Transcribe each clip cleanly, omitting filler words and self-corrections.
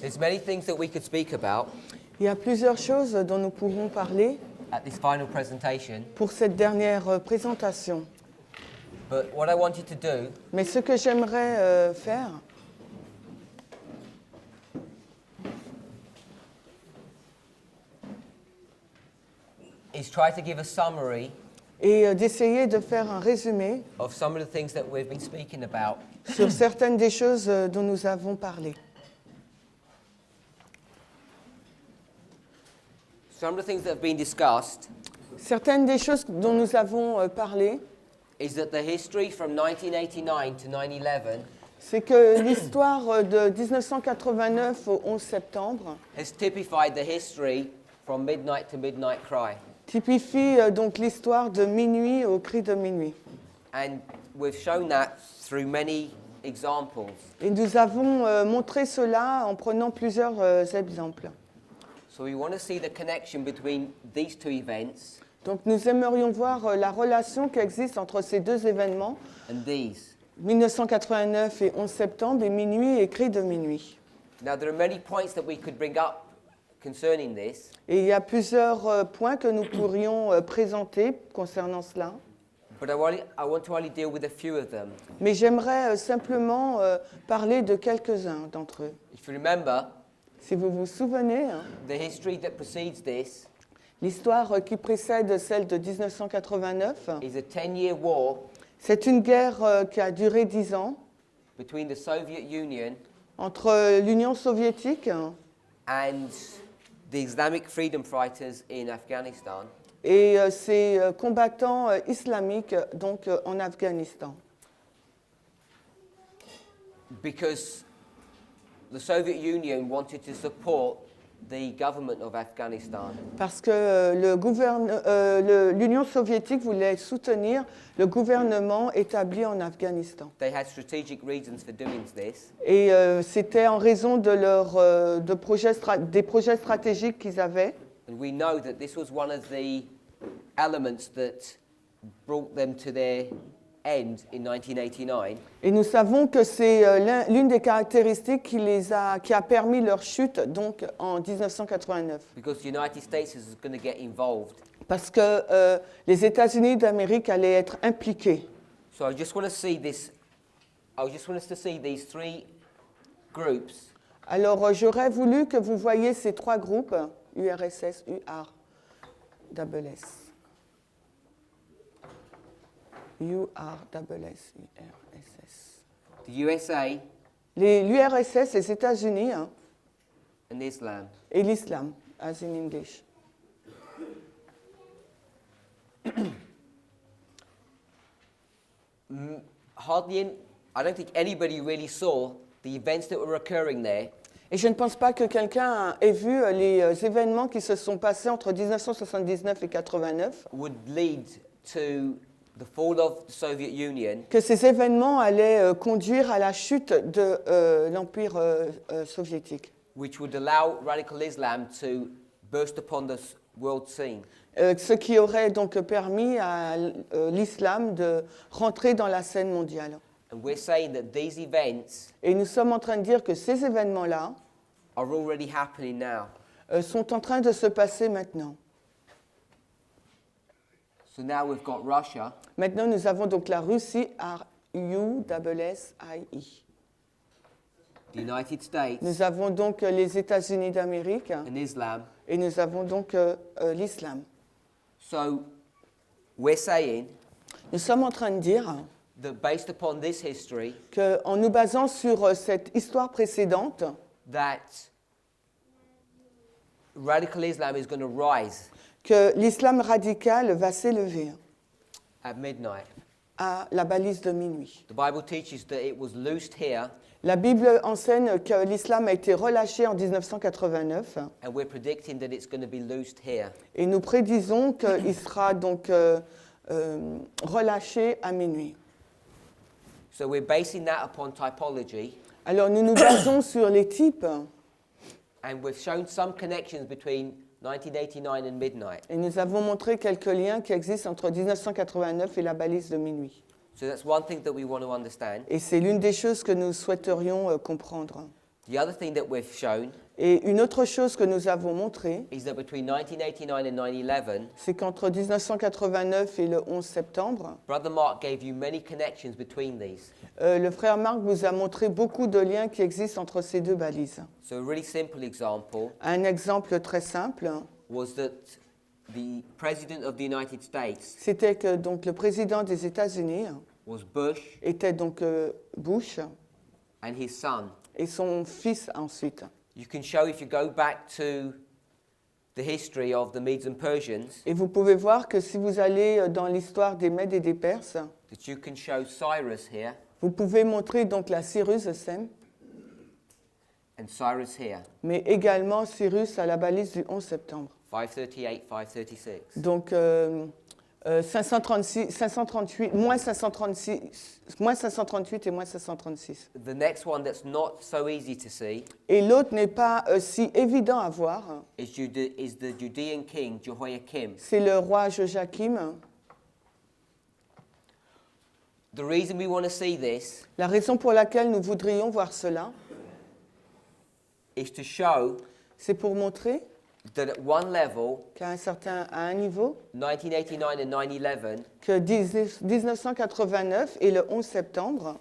There's many things that we could speak about Il y a plusieurs choses dont nous pourrons parler at this final presentation, pour cette dernière présentation. but what I wanted to do Mais ce que j'aimerais faire, is try to give a summary est d'essayer de faire un résumé of some of the things that we've been speaking about sur certaines des choses dont nous avons parlé. Some of the things that have been discussed Certaines des choses dont nous avons parlé, is that the history from 1989 to 9/11 c'est que l'histoire de 1989 au 11 septembre has typified the history from midnight to midnight cry. typifie donc l'histoire de Minuit au cri de minuit. And we've shown that through many examples. Et nous avons montré cela en prenant plusieurs exemples. So we want to see the connection between these two events Donc nous aimerions voir la relation qui existe entre ces deux événements, and these. 1989 et 11 septembre, et Minuit et cri de minuit. Now there are many points that we could bring up concerning this, Et il y a plusieurs points que nous pourrions présenter concernant cela. but I want to only deal with a few of them. Mais j'aimerais simplement parler de quelques-uns d'entre eux. If you remember, Si vous vous souvenez, the history that precedes this l'histoire qui précède celle de 1989, is a 10-year war c'est une guerre qui a duré 10 ans between the Soviet Union entre l'Union soviétique and the Islamic freedom fighters in Afghanistan. et ses combattants islamiques donc en Afghanistan. Because the Soviet Union wanted to support the government of Afghanistan. Parce que l'Union soviétique voulait soutenir le gouvernement établi en Afghanistan. They had strategic reasons for doing this. Et c'était en raison de des projets stratégiques qu'ils avaient. And we know that this was one of the elements that brought them to their end in 1989. Et nous savons que c'est l'une des caractéristiques qui a permis leur chute donc en 1989. Because the United States is going to get involved. Parce que les États-Unis d'Amérique allaient être impliqués. So I just want to see this. I just want us to see these three groups Alors j'aurais voulu que vous voyiez ces trois groupes, URSS, URSS. URSS, URSS. the USA L'URSS, les États-Unis and Islam. et l'islam, as in English. I don't think anybody really saw the events that were occurring there Et je ne pense pas que quelqu'un ait vu les événements qui se sont passés entre 1979 et 89, would lead to the fall of the Soviet Union que ces événements allaient conduire à la chute de l'Empire soviétique, which would allow radical Islam to burst upon the world scene. Ce qui aurait donc permis à l'islam de rentrer dans la scène mondiale. And we're saying that these events Et nous sommes en train de dire que ces événements-là are already happening now. sont en train de se passer maintenant. So now we've got Russia, Maintenant, nous avons donc la Russie, RUSSIE. the United States, Nous avons donc les États-Unis d'Amérique and Islam. et nous avons donc l'islam. So we're saying Nous sommes en train de dire that based upon this history, qu'en nous basant sur cette histoire précédente, that radical Islam is going to rise que l'islam radical va s'élever at midnight. à la balise de minuit. The Bible teaches that it was loosed here, La Bible enseigne que l'islam a été relâché en 1989 and we're predicting that it's going to be loosed here. et nous prédisons qu'il sera donc relâché à minuit. So we're basing that upon typology, Alors nous nous basons sur les types and we've shown some connections between 1989 and midnight. et nous avons montré quelques liens qui existent entre 1989 et la balise de minuit. So that's one thing that we want to understand. Et c'est l'une des choses que nous souhaiterions comprendre. The other thing that we've shown Et une autre chose que nous avons montrée, is that between 1989 and 9/11, c'est qu'entre 1989 et le 11 septembre, Brother Mark gave you many connections between these. le frère Marc vous a montré beaucoup de liens qui existent entre ces deux balises. So a really simple example Un exemple très simple, was that the President of the United States c'était que donc le président des États-Unis was Bush était donc Bush and his son. et son fils ensuite. You can show if you go back to the history of the Medes and Persians Et vous pouvez voir que si vous allez dans l'histoire des Mèdes et des Perses, that you can show Cyrus here vous pouvez montrer donc la Cyrus Sem, and Cyrus here, mais également Cyrus à la balise du 11 septembre. 538, 536. Donc 538, moins 538 et moins 536. The next one that's not so easy to see Et l'autre n'est pas si évident à voir. is the Judean king Jehoiakim. C'est le roi Joachim. The reason we want to see this La raison pour laquelle nous voudrions voir cela, is to show c'est pour montrer that at one level, à un niveau, 1989 and 9/11 que 1989 et le 11 septembre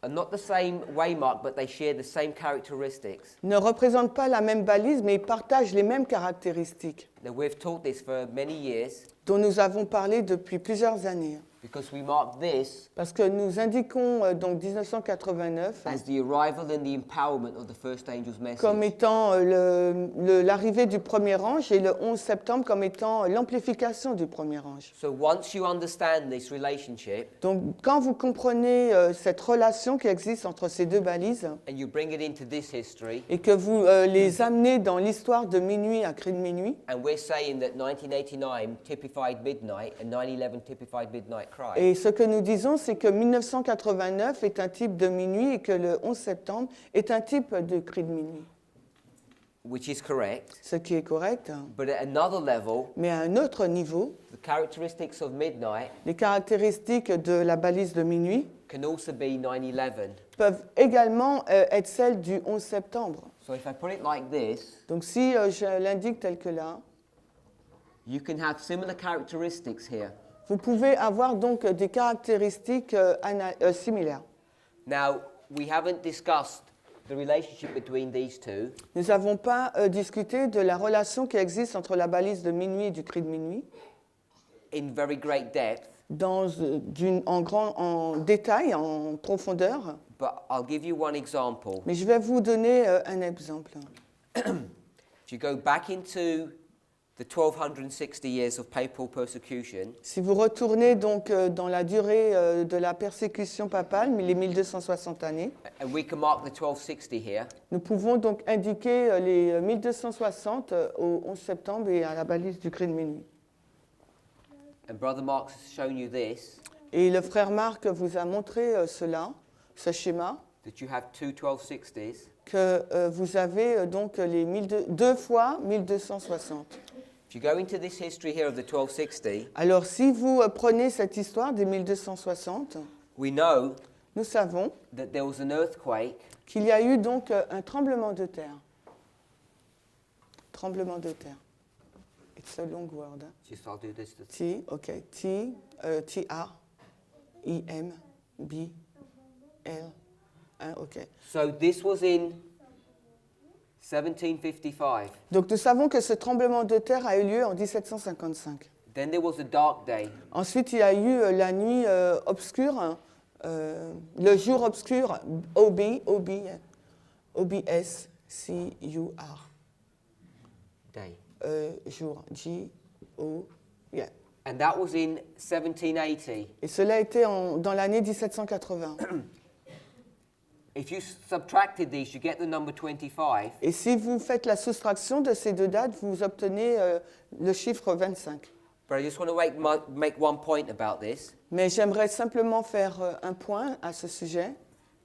are not the same waymark, but they share the same characteristics. ne représentent pas la même balise, mais ils partagent les mêmes caractéristiques Now we've taught this for many years dont nous avons parlé depuis plusieurs années. because we mark this Parce que nous indiquons donc 1989 as the arrival and the empowerment of the first angel's comme message. étant l'arrivée du premier ange et le 11 septembre comme étant l'amplification du premier ange. So once you understand this relationship Donc quand vous comprenez cette relation qui existe entre ces deux balises and you bring it into this history, et que vous les amenez dans l'histoire de Minuit à Cri de Minuit, and we're saying that 1989 typified midnight and 9/11 typified midnight cry. et ce que nous disons, c'est que 1989 est un type de minuit et que le 11 septembre est un type de cri de minuit. Which is correct, Ce qui est correct. but at another level, Mais à un autre niveau, the characteristics of midnight les caractéristiques de la balise de minuit can also be 9/11. peuvent également être celles du 11 septembre. So if I put it like this, Donc si je l'indique tel que là, you can have similar characteristics here. vous pouvez avoir donc des caractéristiques similaires. Now, we haven't discussed the relationship between these two, Nous n'avons pas discuté de la relation qui existe entre la balise de minuit et du cri de minuit in very great depth, en détail, en profondeur, but I'll give you one example. mais je vais vous donner un exemple. If you go back into the 1260 years of papal persecution, Si vous retournez donc dans la durée de la persécution papale, les 1260 années, and we can mark the 1260 here, nous pouvons donc indiquer les 1260 au 11 septembre et à la balise du cri de minuit. and Brother Mark's shown you this, Et le frère Marc vous a montré cela, ce schéma, that you have two 1260s, que vous avez donc les deux fois 1260. if you go into this history here of the 1260, Alors si vous prenez cette histoire des 1260, we know nous savons that there was an earthquake qu'il y a eu donc un tremblement de terre. Tremblement de terre. It's a long word. Hein? just I'll do this. T, OK. T, T-A, I-M, B, L, 1, OK. So this was in 1755. Donc nous savons que ce tremblement de terre a eu lieu en 1755. Then there was a dark day. Ensuite, il y a eu la nuit obscure, le jour obscur, O-B-S-C-U-R. Day. Jour, J-O, yeah. And that was in 1780. Et cela a été dans l'année 1780. If you subtracted these, you get the number 25. Et si vous faites la soustraction de ces deux dates, vous obtenez le chiffre 25. But I just want to make one point about this. Mais j'aimerais simplement faire un point à ce sujet.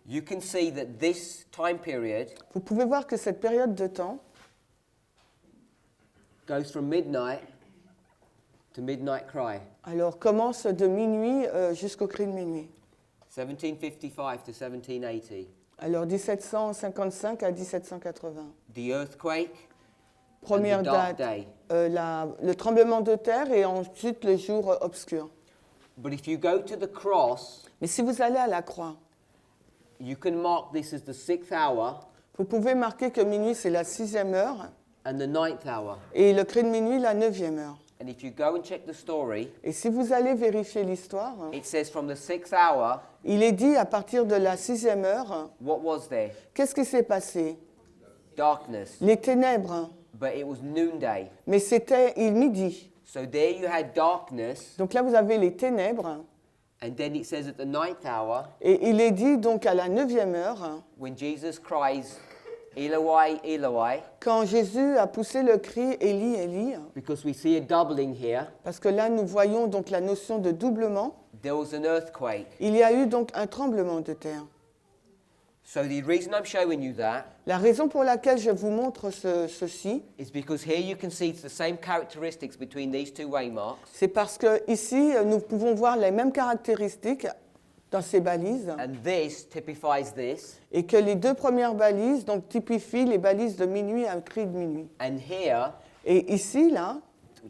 You can see that this time period Vous pouvez voir que cette période de temps goes from midnight to midnight cry. alors commence de minuit jusqu'au cri de minuit. 1755 to 1780. Alors 1755 à 1780. The earthquake Première and the dark date, day. le tremblement de terre et ensuite le jour obscur. But if you go to the cross, Mais si vous allez à la croix, you can mark this as the 6th hour vous pouvez marquer que minuit c'est la 6e heure and the 9th hour. et le cri de minuit la 9e heure. And if you go and check the story, Et si vous allez vérifier l'histoire, it says from the 6th hour, il est dit à partir de la 6e heure, what was there? qu'est-ce qui s'est passé? Darkness. Les ténèbres, But it was noonday. mais c'était il midi. So there you had darkness, Donc là vous avez les ténèbres and then it says at the 9th hour, et il est dit donc à la 9e heure, when Jesus cries, Eloi, Eloi, quand Jésus a poussé le cri Élie, Élie, because we see a doubling here, parce que là nous voyons donc la notion de doublement, there was an earthquake. il y a eu donc un tremblement de terre. So the reason I'm showing you that La raison pour laquelle je vous montre ceci, is because here you can see the same characteristics between these two waymarks, c'est parce que ici nous pouvons voir les mêmes caractéristiques dans ces balises and this typifies this, et que les deux premières balises donc typifient les balises de minuit à un cri de minuit. and here Et ici là,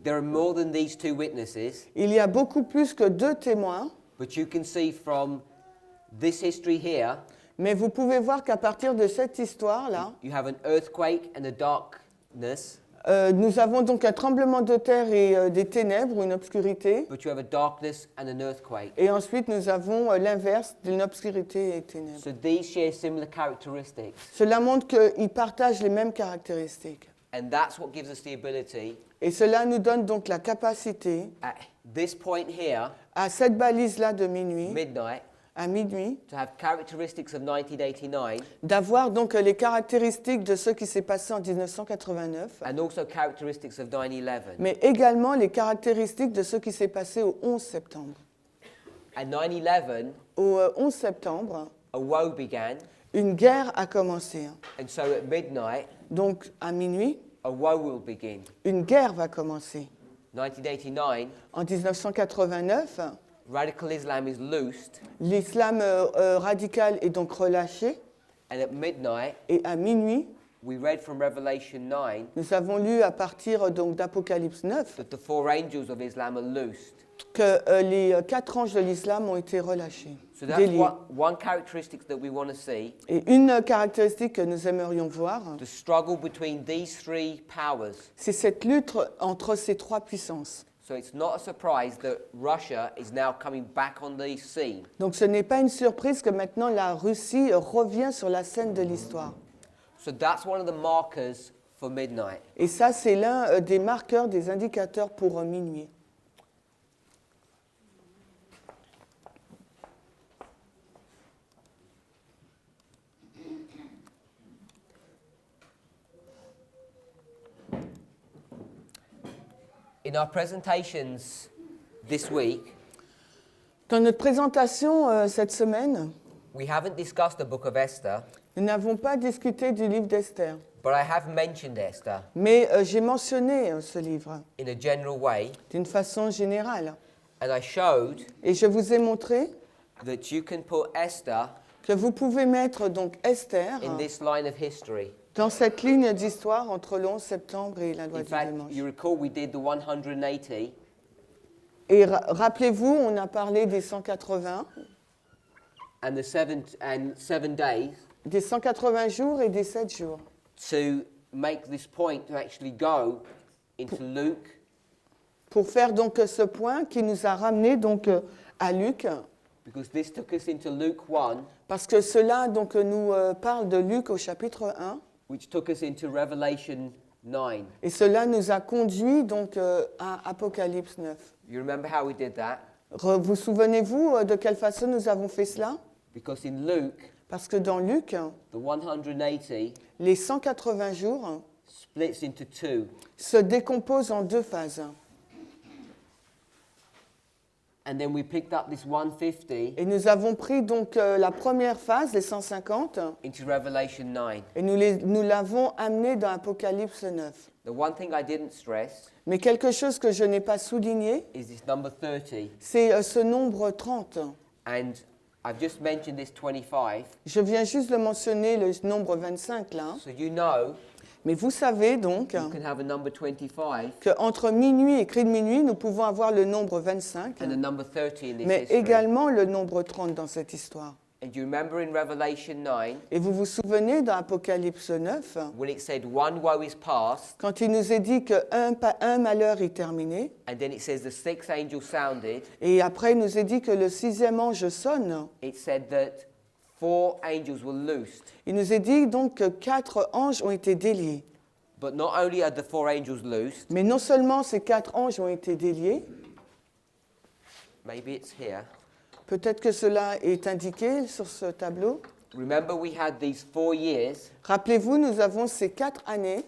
there are more than these two witnesses, il y a beaucoup plus que deux témoins, but you can see from this history here, mais vous pouvez voir qu'à partir de cette histoire là, you have an earthquake and a darkness, nous avons donc un tremblement de terre et des ténèbres ou une obscurité. but you have a darkness and an earthquake. Et ensuite, nous avons l'inverse d'une obscurité et ténèbres. So these share similar characteristics, Cela montre qu'ils partagent les mêmes caractéristiques. and that's what gives us the ability Et cela nous donne donc la capacité, at this point here, à cette balise-là de minuit, midnight, à minuit, to have characteristics of 1989 d'avoir donc les caractéristiques de ce qui s'est passé en 1989, and also characteristics of 9/11. mais également les caractéristiques de ce qui s'est passé au 11 septembre. At 9/11, Au 11 septembre, a woe began, une guerre a commencé. and so at midnight, Donc, à minuit, a woe will begin. une guerre va commencer. 1989, En 1989, radical Islam is loosed, l'islam radical est donc relâché and at midnight, et à minuit, we read from Revelation 9 nous avons lu à partir donc d'Apocalypse 9 that the 4 angels of Islam are loosed. que les 4 anges de l'islam ont été relâchés, So that's déliés. one characteristic that we want to see, Et une caractéristique que nous aimerions voir, the struggle between these 3 powers. c'est cette lutte entre ces trois puissances. So it's not a surprise that Russia is now coming back on the scene. Donc ce n'est pas une surprise que maintenant la Russie revient sur la scène de l'histoire. So that's one of the markers for midnight. Et ça, c'est l'un des marqueurs, des indicateurs pour minuit. In our presentations this week, Dans notre présentation cette semaine, we haven't discussed the book of Esther, nous n'avons pas discuté du livre d'Esther, but I have mentioned Esther mais j'ai mentionné ce livre in a general way, d'une façon générale. and I showed Et je vous ai montré that you can put Esther que vous pouvez mettre donc Esther in this line of history. dans cette ligne d'histoire entre le 11 septembre et la loi In du fact, dimanche. you recall we did the 180 Et rappelez-vous, on a parlé des 180, and the 7 days des 180 jours et des 7 jours. to make this point to actually go into Luke, Pour faire donc ce point qui nous a ramené donc à Luc, because this took us into Luke 1, parce que cela donc nous parle de Luc au chapitre 1, which took us into Revelation 9. et cela nous a conduit donc à Apocalypse 9. You remember how we did that? Vous souvenez-vous de quelle façon nous avons fait cela? Because in Luke, Parce que dans Luc, the 180 les 180 jours splits into 2. se décomposent en deux phases. And then we picked up this 150 Et nous avons pris donc la première phase, les 150, into Revelation 9. et nous l'avons amené dans Apocalypse 9. The one thing I didn't stress Mais quelque chose que je n'ai pas souligné, is this number 30. c'est ce nombre 30. And I've just mentioned this 25, Je viens juste de mentionner le nombre 25 là. so you know Mais vous savez donc you can have a number 25 qu'entre minuit et cri de minuit, nous pouvons avoir le nombre 25, and a number 30 in this mais history. également le nombre 30 dans cette histoire. And you remember in Revelation 9, Et vous vous souvenez dans Apocalypse 9, when it said one woe is past, quand il nous est dit qu'un malheur est terminé, and then it says the sixth angel sounded, et après il nous est dit que le 6e ange sonne, it said that 4 angels were loosed. il nous est dit donc que 4 anges ont été déliés. But not only are the 4 angels loosed, Mais non seulement ces 4 anges ont été déliés, maybe it's here. peut-être que cela est indiqué sur ce tableau. Remember we had these 4 years Rappelez-vous, nous avons ces 4 années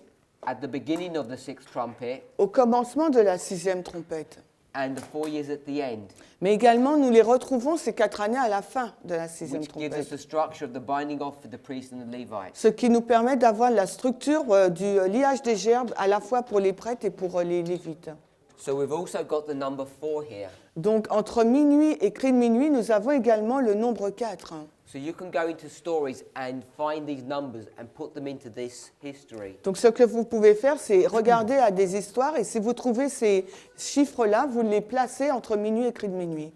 at the beginning of the sixth trumpet au commencement de la 6e trompette. and the 4 years at the end, Mais également, nous les retrouvons ces 4 années à la fin de la 6e which gives us trompette. the structure of the binding off for the priests and the Levites. Ce qui nous permet d'avoir la structure du liage des gerbes à la fois pour les prêtres et pour les lévites. So we've also got the number 4 here. Donc, entre minuit et cri de minuit, nous avons également le nombre 4. So you can go into stories and find these numbers and put them into this history. Donc, ce que vous pouvez faire, c'est regarder à des histoires et si vous trouvez ces chiffres-là, vous les placez entre minuit et cri de minuit.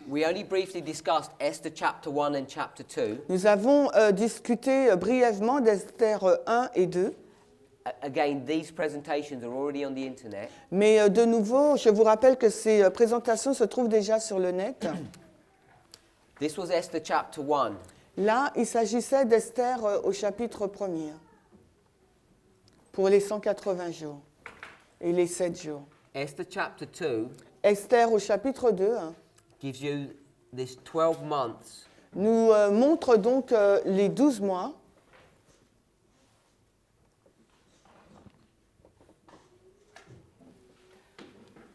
We only briefly discussed Esther chapter 1 and chapter 2. Nous avons discuté brièvement d'Esther 1 et 2. Again, these presentations are already on the internet. Mais de nouveau, je vous rappelle que ces présentations se trouvent déjà sur le net. This was Esther chapter 1. Là, il s'agissait d'Esther au chapitre 1er, pour les 180 jours et les 7 jours. Esther chapter 2 Esther au chapitre 2 gives you this 12 months nous montre donc les 12 mois.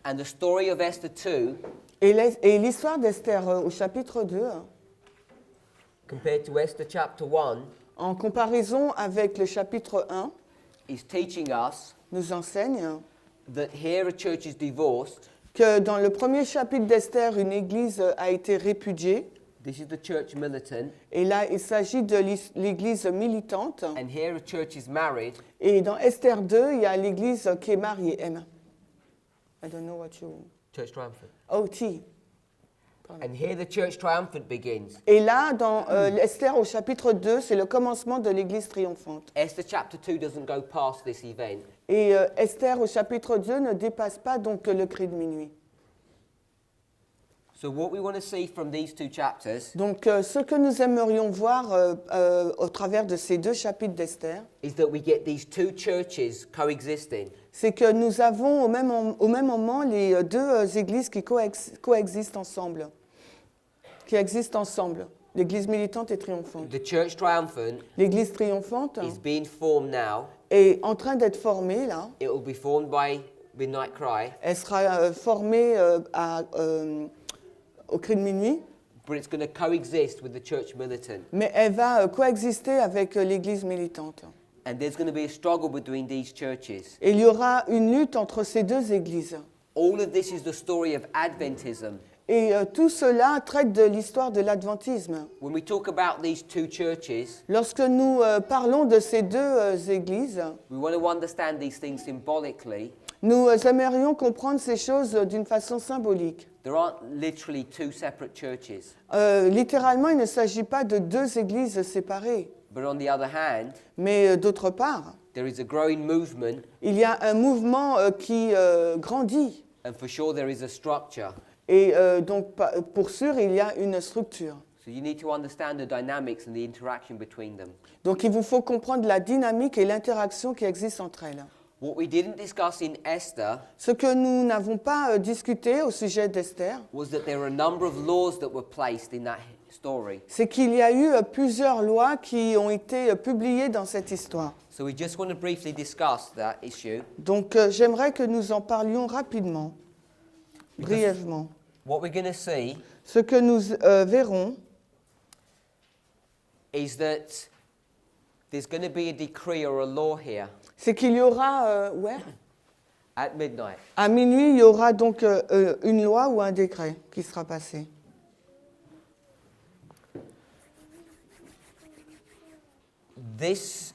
and the story of Esther 2 Et l'histoire d'Esther au chapitre 2, compared to Esther chapter 1 en comparaison avec le chapitre 1, is teaching us nous enseigne that here a church is divorced. que dans le premier chapitre d'Esther, une église a été répudiée. This is the church militant. Et là, il s'agit de l'église militante. And here a church is married. Et dans Esther 2, il y a l'église qui est mariée. M. I don't know what you... Church triumphant. Oh, T. And here the church triumphant begins. Et là, dans Esther au chapitre 2, c'est le commencement de l'église triomphante. Esther chapter 2 doesn't go past this event. Et Esther au chapitre 2 ne dépasse pas donc le cri de minuit. So what we want to see from these 2 chapters Donc, ce que nous aimerions voir au travers de ces 2 chapitres d'Esther, is that we get these 2 churches coexisting. c'est que nous avons au même moment les 2 églises qui coexistent ensemble. L'église militante et triomphante. The church triumphant L'église triomphante is being formed now. est en train d'être formée là. It will be formed by Midnight Cry, Elle sera formée au cri de minuit, but it's going to coexist with the church militant. mais elle va coexister avec l'église militante. And there's going to be a struggle between these churches. Et il y aura une lutte entre ces 2 églises. All of this is the story of Adventism. Et tout cela traite de l'histoire de l'adventisme. When we talk about these 2 churches, Lorsque nous parlons de ces 2 églises, we want to understand these things symbolically. nous aimerions comprendre ces choses d'une façon symbolique. There aren't literally 2 separate churches. Littéralement, il ne s'agit pas de 2 églises séparées. But on the other hand, Mais d'autre part, there is a growing movement, il y a un mouvement qui grandit. and for sure there is a structure. Et donc, pour sûr, il y a une structure. So you need to understand the dynamics and the interaction between them. Donc, il vous faut comprendre la dynamique et l'interaction qui existent entre elles. What we didn't discuss in Esther Ce que nous n'avons pas discuté au sujet d'Esther, was that there are a number of laws that were placed in that story. c'est qu'il y a eu plusieurs lois qui ont été publiées dans cette histoire. So we just want to briefly discuss that issue. Donc, j'aimerais que nous en parlions rapidement, brièvement. What we're going to see Ce que nous verrons, is that there's going to be a decree or a law here c'est qu'il y aura, at midnight. à minuit, il y aura donc une loi ou un décret qui sera passé. This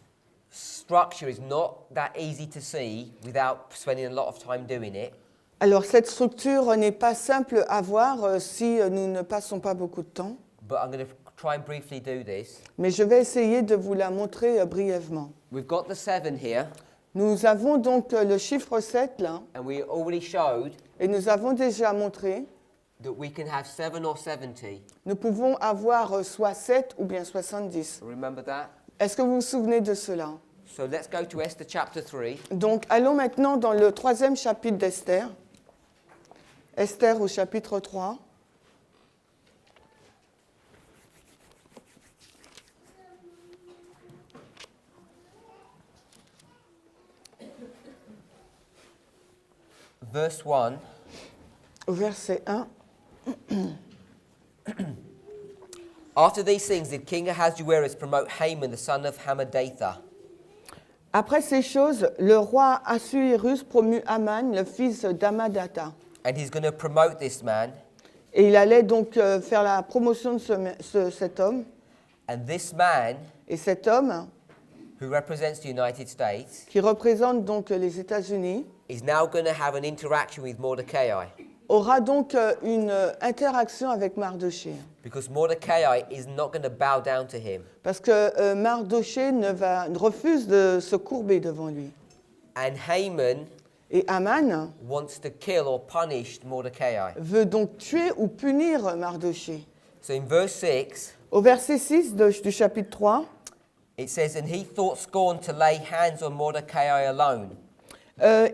structure is not that easy to see without spending a lot of time doing it. Alors cette structure n'est pas simple à voir si nous ne passons pas beaucoup de temps, But I'm going to try and briefly do this. mais je vais essayer de vous la montrer brièvement. We've got the 7 here, Nous avons donc le chiffre 7 là, and we already showed et nous avons déjà montré, that we can have 7 or 70. nous pouvons avoir soit 7 ou bien 70. Remember that? Est-ce que vous vous souvenez de cela? So let's go to Esther chapter 3. Donc allons maintenant dans le 3e chapitre d'Esther. Esther au chapitre 3. Verse 1. Au verset 1. After these things did King Ahasuerus promote Haman the son of Hammedatha. Après ces choses, le roi Assuérus promut Aman, le fils d'Amadatha. And he's going to promote this man. Et il allait donc faire la promotion de cet homme. And this man, Et cet homme, who represents the United States, qui représente donc les États-Unis, is now going to have an interaction with Mordecai. aura donc une interaction avec Mardoché. Because Mordecai is not going to bow down to him. Parce que Mardoché refuse de se courber devant lui. And Haman Et Aman wants to kill or punish Mordecai. veut donc tuer ou punir Mardoché. So in verse 6, Au verset 6 du chapitre 3, it says, And he thought scorn to lay hands on Mordecai alone.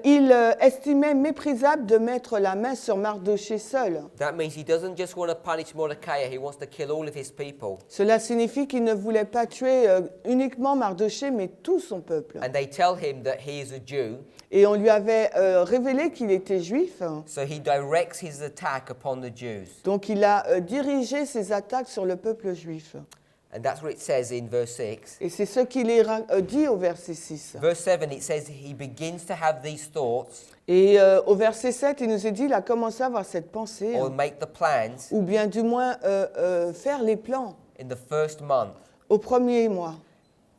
il estimait méprisable de mettre la main sur Mardoché seul. That means he doesn't just want to punish Mordecai, he wants to kill all of his people. Cela signifie qu'il ne voulait pas tuer uniquement Mardoché, mais tout son peuple. And they tell him that he is a Jew, Et on lui avait révélé qu'il était juif, so he directs his attack upon the Jews. donc il a dirigé ses attaques sur le peuple juif. And that's what it says in verse 6. Et c'est ce qu'il est dit au verset 6. Verse 7, it says he begins to have these thoughts Et au verset 7, il nous est dit, il a commencé à avoir cette pensée, or make the plans ou bien du moins faire les plans in the first month. au premier mois.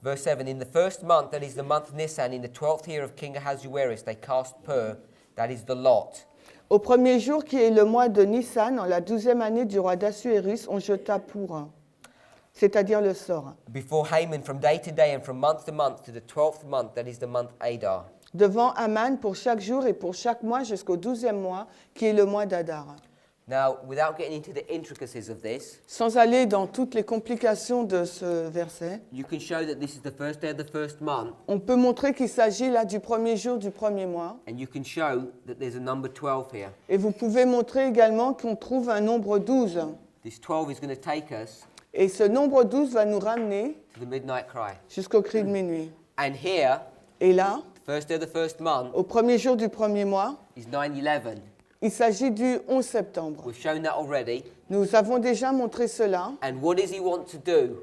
Verse 7, in the first month, that is the month Nisan, in the 12th year of King Ahasuerus, they cast pur, that is the lot. Au premier jour, qui est le mois de Nissan, en la 12e année du roi d'Assuérus, on jeta pour, c'est-à-dire le sort, Before Haman from day to day and from month to month to the 12th month, that is the month Adar. devant Aman pour chaque jour et pour chaque mois jusqu'au 12e mois, qui est le mois d'Adar. Now, without getting into the intricacies of this, Sans aller dans toutes les complications de ce verset, you can show that this is the first day of the first month, on peut montrer qu'il s'agit là du premier jour du premier mois. and you can show that there's a number 12 here. Et vous pouvez montrer également qu'on trouve un nombre 12. This 12 is going to take us Et ce nombre 12 va nous ramener to the midnight cry. jusqu'au cri de minuit. And here, Et là, the first day of the first month au premier jour du premier mois, is 9/11. il s'agit du 11 septembre. We've shown that already. Nous avons déjà montré cela. And what does he want to do?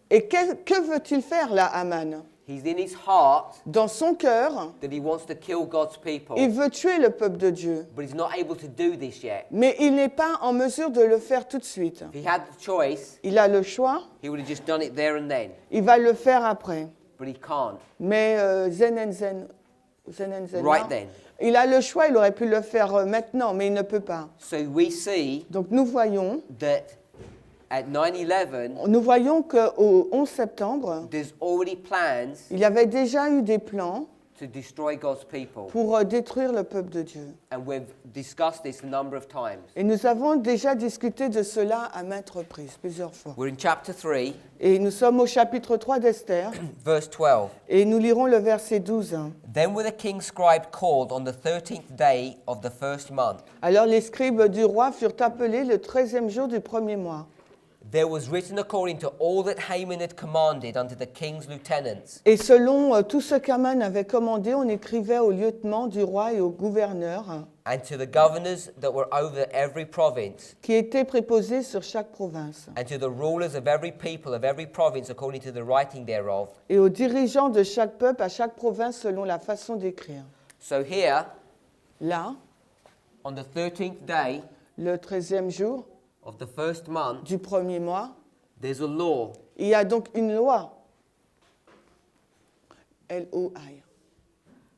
Et que veut-il faire là, Aman? He's in his heart Dans son cœur, that he wants to kill God's people, il veut tuer le peuple de Dieu. but he's not able to do this yet. Mais il n'est pas en mesure de le faire tout de suite. If he had the choice, Il a le choix, he would have just done it there and then, il va le faire après. but he can't. Mais zen, Right then. il a le choix, il aurait pu le faire maintenant, mais il ne peut pas. So we see Donc nous voyons that at 9/11, qu'au 11 septembre, there's already plans il y avait déjà eu des plans to destroy God's people. pour détruire le peuple de Dieu. And we've discussed this a number of times. Et nous avons déjà discuté de cela à maintes reprises, plusieurs fois. We're in chapter 3, Et nous sommes au chapitre 3 d'Esther, verse 12. et nous lirons le verset 12. Then were the king's scribe called on the 13th day of the first month. Alors les scribes du roi furent appelés le 13e jour du premier mois. There was written according to all that Haman had commanded unto the king's lieutenants, Et selon tout ce qu'Aman avait commandé, on écrivait aux lieutenants du roi et aux gouverneurs and to the governors that were over every province, qui étaient préposés sur chaque province, and to the rulers of every people of every province according to the writing thereof. et aux dirigeants de chaque peuple à chaque province selon la façon d'écrire. So here, Là, on the 13th day le 13e jour of the first month, du premier mois, there's a law. il y a donc une loi. L-O-I.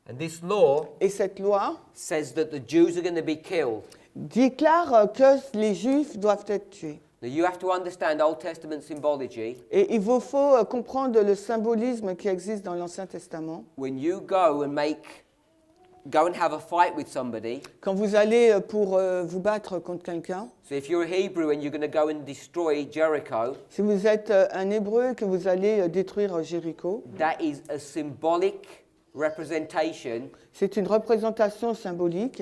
And this law Et cette loi says that the Jews are going to be killed. déclare que les Juifs doivent être tués. Now you have to understand Old Testament symbology. Et il vous faut comprendre le symbolisme qui existe dans l'Ancien Testament. When you go and have a fight with somebody, Quand vous allez pour vous battre contre quelqu'un, so if you're a Hebrew and you're going to go and destroy Jericho, si vous êtes un Hébreu et que vous allez détruire Jéricho, that is a symbolic representation c'est une représentation symbolique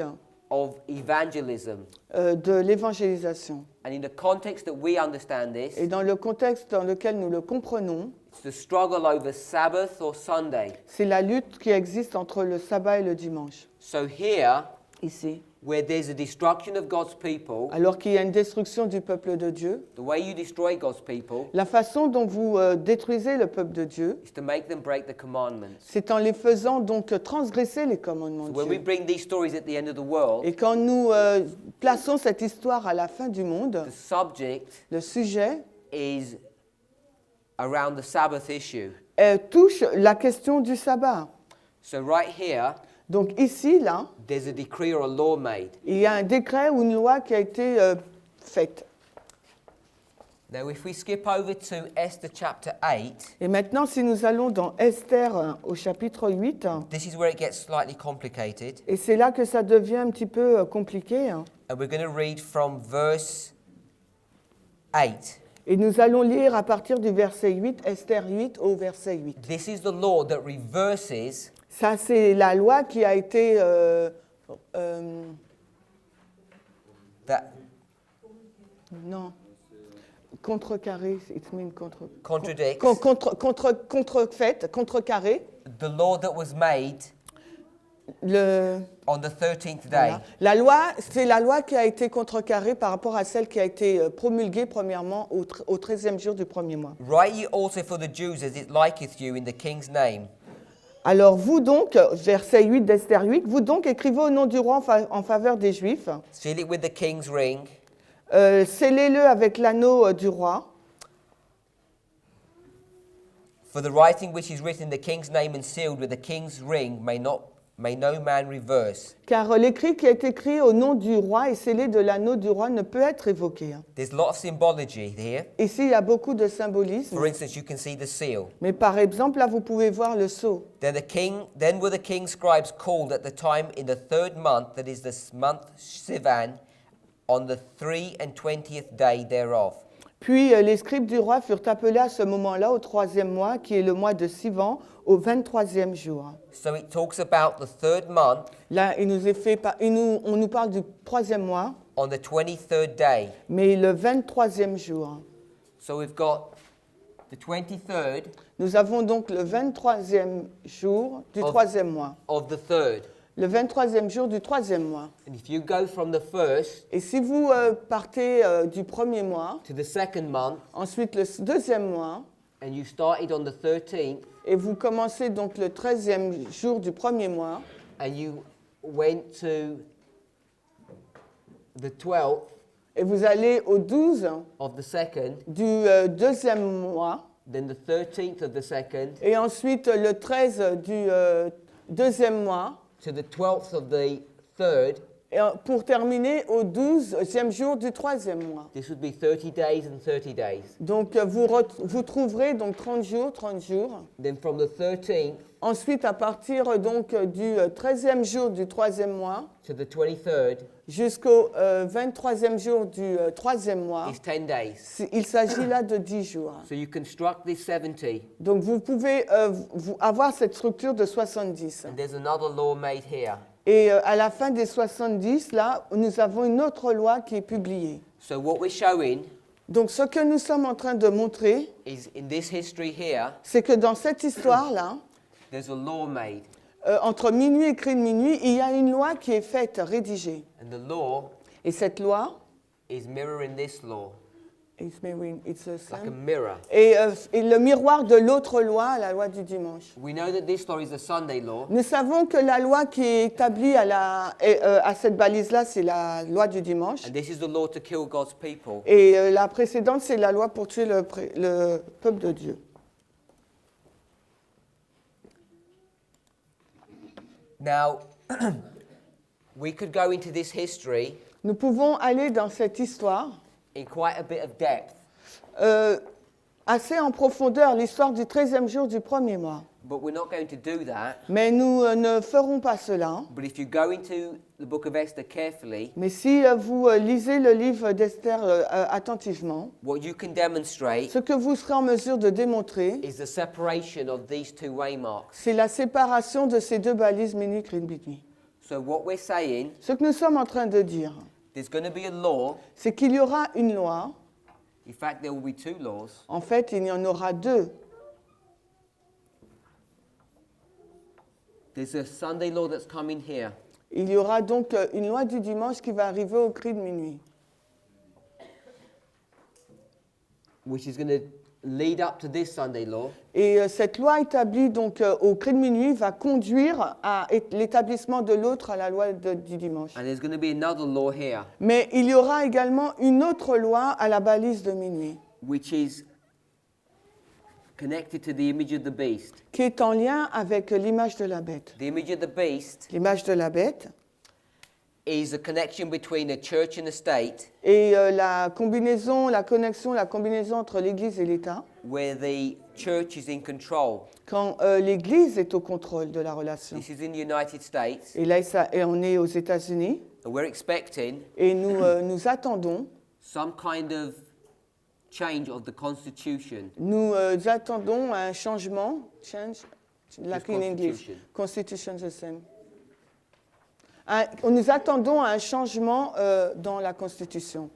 of evangelism. de l'évangélisation. And in the context that we understand this, Et dans le contexte dans lequel nous le comprenons, it's the struggle over Sabbath or Sunday. c'est la lutte qui existe entre le sabbat et le dimanche. So here, Ici. where there's a destruction of God's people, Alors qu'il y a une destruction du peuple de Dieu, the way you destroy God's people la façon dont vous détruisez le peuple de Dieu, is to make them break the commandments. c'est en les faisant donc transgresser les commandements So de when we Dieu. bring these stories at the end of the world, Et quand nous plaçons cette histoire à la fin du monde, the subject le sujet is around the Sabbath issue. touche la question du sabbat. So right here, Donc ici, là, there's a decree or a law made. il y a un décret ou une loi qui a été faite. Now if we skip over to Esther chapter 8, Et maintenant, si nous allons dans Esther au chapitre 8, this is where it gets slightly complicated. et c'est là que ça devient un petit peu compliqué, hein. And we're going to read from verse 8. Et nous allons lire à partir du verset 8, Esther 8 au verset 8. This is the law that reverses Ça, c'est la loi qui a été that non, contrecarrée, it means contradicts contrefaite, contrecarrée. the law that was made Le, on the 13th day. voilà. La loi, c'est la loi qui a été contrecarrée par rapport à celle qui a été promulguée premièrement au 13e jour du premier mois. Write ye also for the Jews as it liketh you in the king's name. Alors vous donc, verset 8 d'Esther 8, vous donc écrivez au nom du roi en faveur des Juifs, Seal it with the king's ring. scellez-le avec l'anneau du roi, For the writing which is written in the king's name and sealed with the king's ring may no man reverse. car l'écrit qui est écrit au nom du roi et scellé de l'anneau du roi ne peut être évoqué. There's a lot of symbology here. Ici, il y a beaucoup de symbolisme, For instance, you can see the seal. mais par exemple, là, vous pouvez voir le sceau. Then were the king's scribes called at the time in the 3rd month, that is the month Sivan, on the 23rd day thereof. Puis les scribes du roi furent appelés à ce moment-là, au 3e mois, qui est le mois de Sivan, au 23e jour. So it talks about the 3rd month Là, on nous parle du 3e mois, on the 23rd day. mais le 23e jour. So we've got the 23rd Nous avons donc le 23e jour du 3e mois. of the 3rd. Le 23e jour du 3e mois. And if you go from the 1st Et si vous partez du 1er mois, to the 2nd month, ensuite le 2e mois, and you started on the 13th, et vous commencez donc le 13e jour du 1er mois, and you went to the 12th et vous allez au 12 of the 2nd, du 2e mois, then the 13th of the 2nd, et ensuite le 13 du 2e mois, to the 12th of the 3rd, et pour terminer au 12e jour du 3e mois. this would be 30 days and 30 days. Donc vous trouverez donc 30 jours. Then from the 13th Ensuite, à partir donc du 13e jour du 3e mois to the 23rd jusqu'au 23e jour du 3e mois, is 10 days. il s'agit là de 10 jours. So you construct this 70, Donc vous pouvez avoir cette structure de 70. and there's another law made here. Et à la fin des 70, là, nous avons une autre loi qui est publiée. So what we're showing Donc ce que nous sommes en train de montrer, is in this history here, c'est que dans cette histoire-là, there's a law made. entre minuit et cri de minuit, il y a une loi qui est faite, rédigée. And the law Et cette loi, is mirroring this law, it's the like a same. mirror. Et le miroir de l'autre loi, la loi du dimanche. We know that this law is a Sunday law, Nous savons que la loi qui est établie à cette balise-là, c'est la loi du dimanche. and this is the law to kill God's people. Et la précédente, c'est la loi pour tuer le peuple de Dieu. Now, we could go into this history Nous pouvons aller dans cette histoire in quite a bit of depth, assez en profondeur, l'histoire du 13e jour du premier mois. but we're not going to do that. Mais nous ne ferons pas cela. But if you go into the book of Esther carefully, Mais si vous lisez le livre d'Esther attentivement, what you can demonstrate ce que vous serez en mesure de démontrer, is the separation of these two waymarks. c'est la séparation de ces deux balises minuit, minuit. So what we're saying, Ce que nous sommes en train de dire, there's going to be a law. c'est qu'il y aura une loi. In fact, there will be two laws. En fait, il y en aura deux. There's a Sunday law that's coming here. Il y aura donc une loi du dimanche qui va arriver au cri de minuit, Which is going to lead up to this Sunday law. et cette loi établie donc au cri de minuit va conduire à l'établissement de l'autre à la loi du dimanche. And there's going to be another law here, Mais il y aura également une autre loi à la balise de minuit, which is connected to the image of the beast. qui est en lien avec l'image de la bête. The image of the beast L'image de la bête is a connection between a church and a state, et la combinaison entre l'Église et l'État, where the church is in control. quand l'Église est au contrôle de la relation. This is in the United States, Et là, on est aux États-Unis, and we're expecting et nous attendons some kind of change of the Constitution. Nous attendons un changement, change, like in English, Constitution the same. Nous attendons un changement dans la Constitution.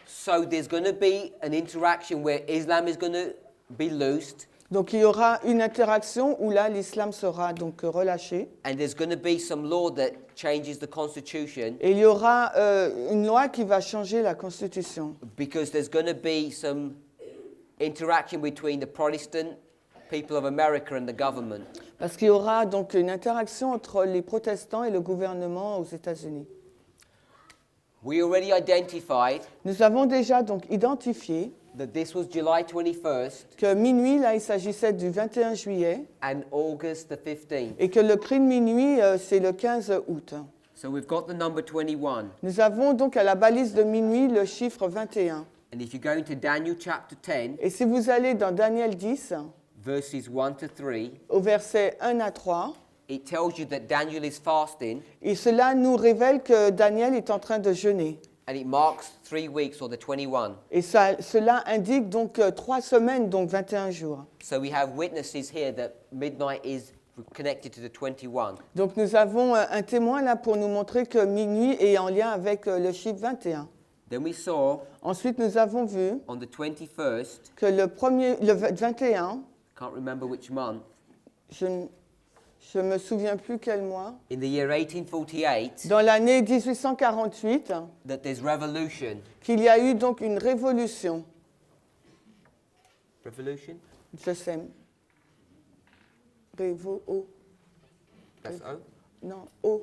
So there's going to be an interaction where Islam is going to be loosed, Donc il y aura une interaction où là l'islam sera donc relâché, and there's going to be some law that changes the Constitution, et il y aura une loi qui va changer la Constitution. because there's going to be some interaction between the Protestant people of America and the government. Parce qu'il y aura donc une interaction entre les protestants et le gouvernement aux États-Unis. We already identified Nous avons déjà donc identifié that this was July 21st que minuit, là il s'agissait du 21 juillet, and August the 15th. et que le cri de minuit c'est le 15 août. So we've got the number 21. Nous avons donc à la balise de minuit le chiffre 21. And if you go into Daniel chapter 10, Et si vous allez dans Daniel 10, verses 1 to 3, au verset 1 à 3, it tells you that Daniel is fasting, et cela nous révèle que Daniel est en train de jeûner. and it marks 3 weeks or the 21. Et cela indique donc 3 semaines, donc 21 jours. So we have witnesses here that midnight is connected to the 21. Donc nous avons un témoin là pour nous montrer que minuit est en lien avec le chiffre 21. Then we saw Ensuite, nous avons vu on the 21st, que le 21, can't remember which month, je ne me souviens plus quel mois, in the year 1848, dans l'année 1848, that there's revolution. qu'il y a eu donc une révolution. Revolution? Je sais. O. That's O? Non, O.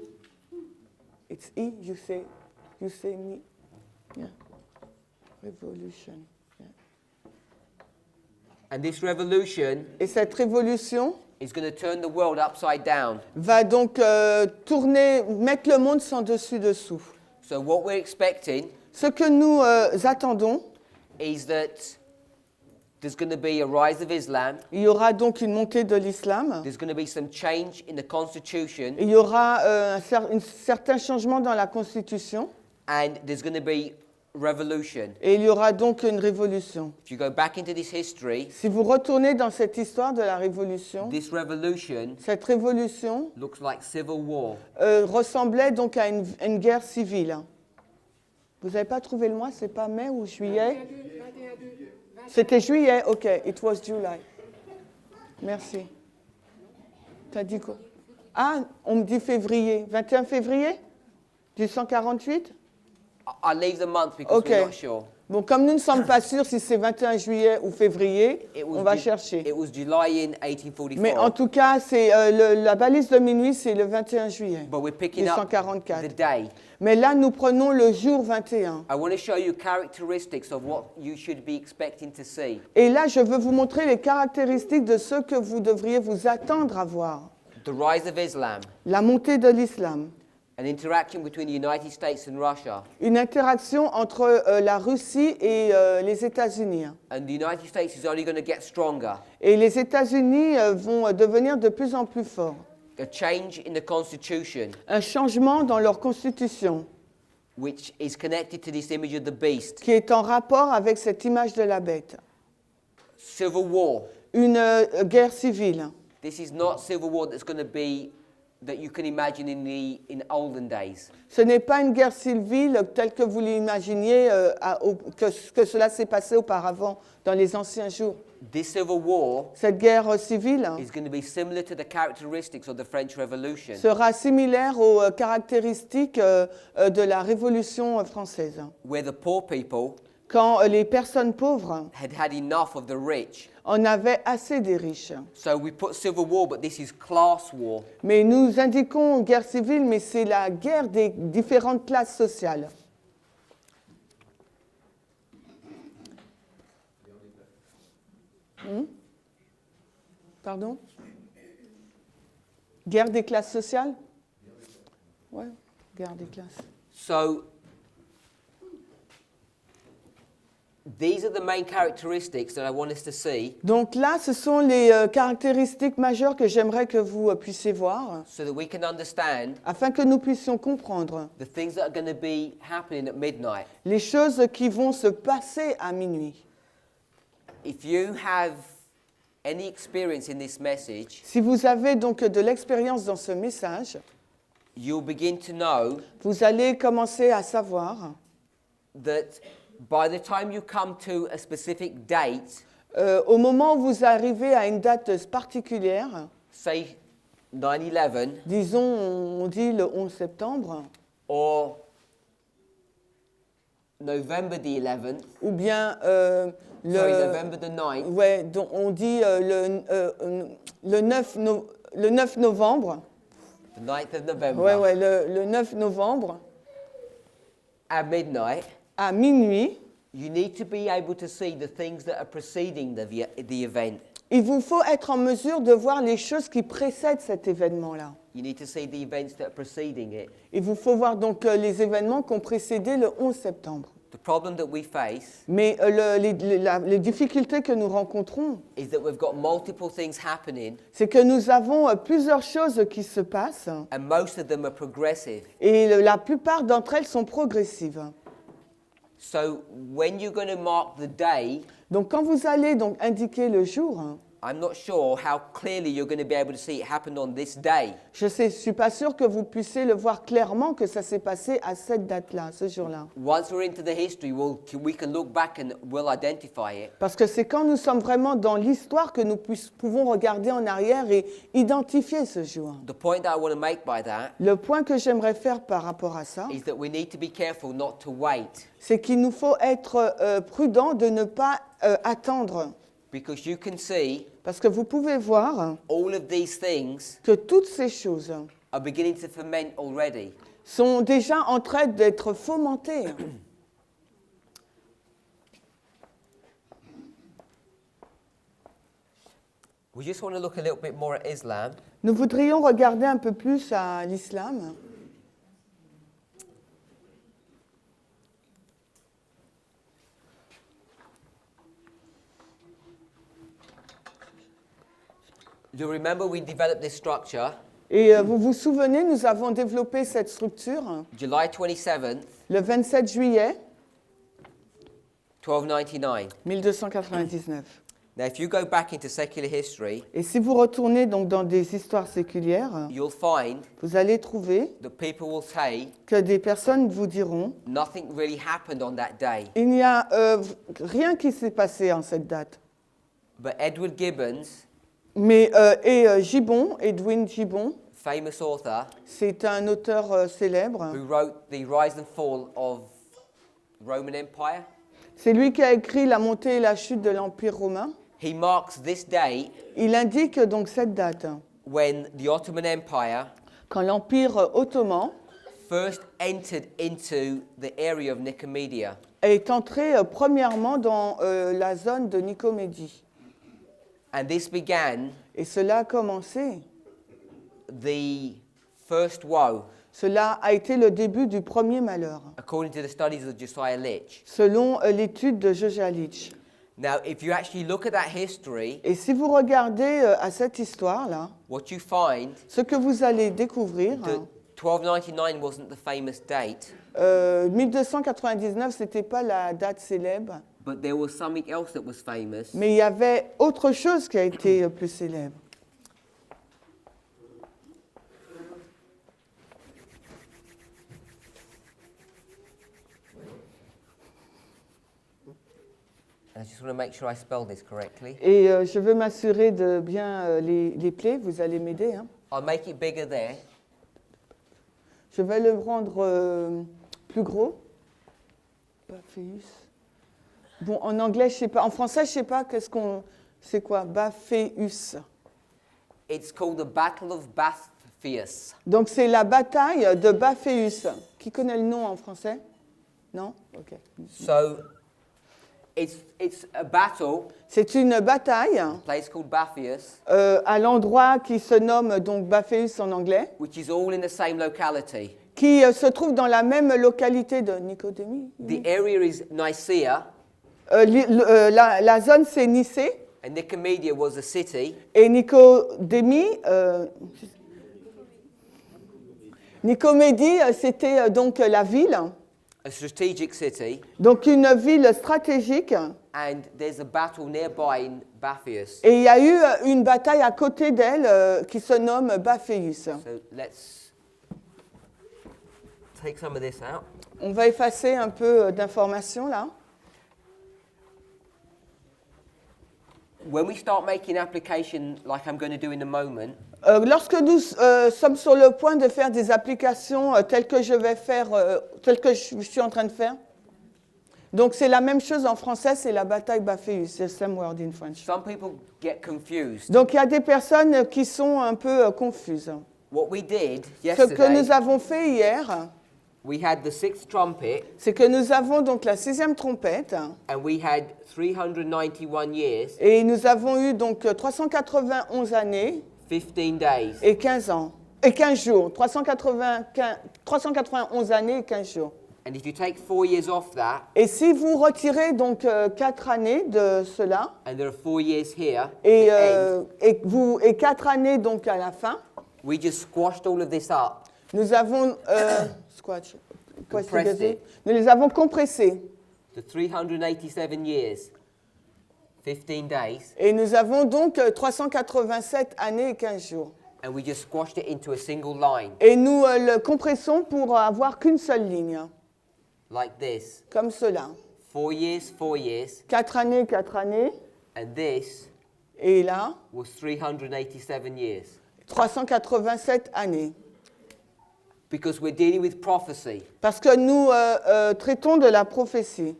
It's E, you say me. Yeah. Revolution. Yeah. And this revolution Et cette révolution is going to turn the world upside down. va donc mettre le monde sans dessus-dessous. So what we're expecting Ce que nous attendons, is that there's going to be a rise of Islam. il y aura donc une montée de l'islam, There's going to be some change in the constitution, il y aura un certain changement dans la Constitution, and there's going to be revolution. et il y aura donc une révolution. If you go back into this history, Si vous retournez dans cette histoire de la révolution, this revolution cette révolution looks like civil war. ressemblait donc à une guerre civile. Vous n'avez pas trouvé le mois, c'est pas mai ou juillet? C'était juillet, ok, it was July. Merci. T'as dit quoi? Ah, on me dit février. 21 février? Du 148? I'll leave the month because Okay. we're not sure. Bon, comme nous ne sommes pas sûrs si c'est 21 juillet ou février, It was on va Ju- chercher. It was July in 1844. Mais en tout cas, c'est la balise de minuit, c'est le 21 juillet. But we're picking du up 144. the day. Mais là, nous prenons le jour 21. I want to show you characteristics of what you should be expecting to see. Et là, je veux vous montrer les caractéristiques de ce que vous devriez vous attendre à voir. the rise of Islam, la montée de l'islam, an interaction between the United States and Russia, une interaction entre la Russie et les États-Unis. and the United States is only going to get stronger. Et les États-Unis vont devenir de plus en plus forts. A change in the Constitution, Un changement dans leur constitution which is connected to this image of the beast. qui est en rapport avec cette image de la bête. Civil war. Une guerre civile. This is not civil war that's going to be that you can imagine in olden days. Ce n'est pas une guerre civile telle que vous l'imaginiez, que cela s'est passé auparavant dans les anciens jours. This civil war Cette guerre civile is going to be similar to the characteristics of the French Revolution, sera similaire aux caractéristiques de la Révolution française. where the poor people Quand les personnes pauvres had enough of the rich. en avaient assez des riches. So we put civil war, but this is class war. Mais nous indiquons guerre civile, mais c'est la guerre des différentes classes sociales. Pardon? Guerre des classes sociales? Ouais, guerre des classes. So these are the main characteristics that I want us to see, Donc là, ce sont les caractéristiques majeures que j'aimerais que vous puissiez voir, so that we can understand afin que nous puissions comprendre the things that are going to be happening at midnight. les choses qui vont se passer à minuit. If you have any experience in this message, Si vous avez donc de l'expérience dans ce message, you'll begin to know vous allez commencer à savoir that by the time you come to a specific date, au moment où vous arrivez à une date particulière, say 9/11, disons on dit le 11 septembre, or November the 11th, ou bien November the 9th, ouais, donc on dit le 9 novembre, the 9th of November, ouais, le 9 novembre, at midnight, à minuit, you need to be able to see the things that are preceding the event. il vous faut être en mesure de voir les choses qui précèdent cet événement-là. You need to see the events that are preceding it. Il vous faut voir donc les événements qui ont précédé le 11 septembre. The problem that we face Mais les difficultés que nous rencontrons, is that we've got multiple things happening, c'est que nous avons plusieurs choses qui se passent and most of them are progressive. et la plupart d'entre elles sont progressives. So when you're going to mark the day, Donc quand vous allez donc indiquer le jour, I'm not sure how clearly you're going to be able to see it happened on this day. je ne suis pas sûre que vous puissiez le voir clairement que ça s'est passé à cette date-là, ce jour-là. Once we're into the history, we can look back and we'll identify it. Parce que c'est quand nous sommes vraiment dans l'histoire que nous pouvons regarder en arrière et identifier ce jour. The point that I want to make by that Le point que j'aimerais faire par rapport à ça, is that we need to be careful not to wait, c'est qu'il nous faut être prudent de ne pas attendre. because you can see Parce que vous pouvez voir all of these things que toutes ces choses are beginning to ferment already. sont déjà en train d'être fomentées. We just want to look a little bit more at Islam. Nous voudrions regarder un peu plus à l'islam. You remember we developed this structure Et vous vous souvenez, nous avons développé cette structure July 27th, le 27 juillet 1299. 1299. Now, if you go back into secular history, Et si vous retournez donc dans des histoires séculières, you'll find vous allez trouver that people will say que des personnes vous diront nothing really happened on that day. il n'y a rien qui s'est passé en cette date. But Edward Gibbons, Mais Gibbon, Edwin Gibbon, famous author, c'est un auteur célèbre. who wrote The Rise and Fall of the Roman Empire, C'est lui qui a écrit La montée et la chute de l'Empire romain. he marks this day Il indique donc cette date, when the Ottoman Empire quand l'Empire ottoman first entered into the area of Nicomedia. est entré premièrement dans la zone de Nicomédie. And this began Et cela a commencé the first woe, Cela a été le début du premier malheur, according to the studies of Josiah Litch. selon l'étude de Josiah Litch. Now, if you actually look at that history, Et si vous regardez à cette histoire-là, what you find, ce que vous allez découvrir, that 1299 wasn't the famous date, 1299, c'était pas la date célèbre, but there was something else that was famous. mais il y avait autre chose qui a été plus célèbre. I just want to make sure I spell this correctly. Et je veux m'assurer de bien les plaies, vous allez m'aider. Hein. I'll make it bigger there. Je vais le rendre plus gros. Baphéus. Bon, en anglais, je sais pas. En français, je sais pas c'est quoi, Baphéus. It's called the Battle of Bapheus. Donc, c'est la bataille de Baphéus. Qui connaît le nom en français? Non? OK. So, it's a battle, C'est une bataille a place called Bapheus, à l'endroit qui se nomme donc Baphéus en anglais, which is all in the same locality. qui se trouve dans la même localité de Nicodémie. The area is Nicaea, La zone, c'est Nicée. and Nicomedia was a city, Et Nicodémie, Nicomédie, c'était donc la ville, a strategic city, donc une ville stratégique. and there's a battle nearby in Bapheus. Et il y a eu une bataille à côté d'elle qui se nomme Baphéus. So let's take some of this out. On va effacer un peu d'informations là. When we start making application, like I'm going to do in a moment, Lorsque nous sommes sur le point de faire des applications telles que je vais faire, telles que je suis en train de faire, donc c'est la même chose en français, c'est la bataille Baphéus, c'est the same word in French. some people get confused. Donc il y a des personnes qui sont un peu confuses. What we did Ce que nous yesterday, avons fait hier, we had the sixth trumpet, c'est que nous avons donc la 6e trompette and we had 391 years, et nous avons eu donc 391 années 15 days. et 15 ans. Et 15 jours. 391 années et 15 jours. And if you take 4 years off that, Et si vous retirez donc 4 années de cela, and there are 4 years here, et, at the end, et 4 années donc à la fin, we just squashed all of this up, nous avons squash, Compressed it. nous les avons compressés. to 387 years, 15 days, Et nous avons donc 387 années et 15 jours. and we just squashed it into a single line, Et nous le compressons pour avoir qu'une seule ligne, like this. comme cela. 4 years, 4 années, 4 années, and this et là, was 387 years. 387 années. Because we're dealing with prophecy. Parce que nous traitons de la prophétie.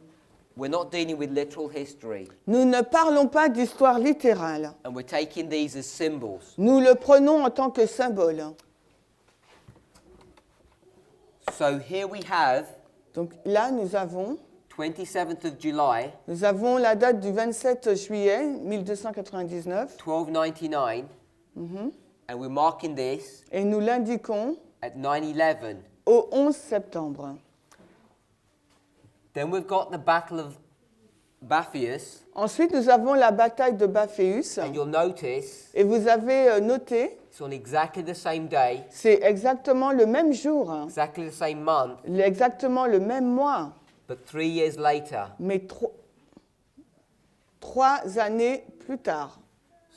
We're not dealing with literal history. Nous ne parlons pas d'histoire littérale. And we're taking these as symbols. Nous le prenons en tant que symbole. So here we have Donc là, nous avons 27th of July, la date du 27 juillet 1299 1299, and we're marking this et nous l'indiquons at 9/11. au 11 septembre. Then we've got the Battle of Bapheus, Ensuite, nous avons la bataille de Baphéus and you'll notice et vous avez noté, it's on exactly the same day, c'est exactement le même jour, exactly the same month, exactement le même mois, but 3 years later. mais 3 années plus tard.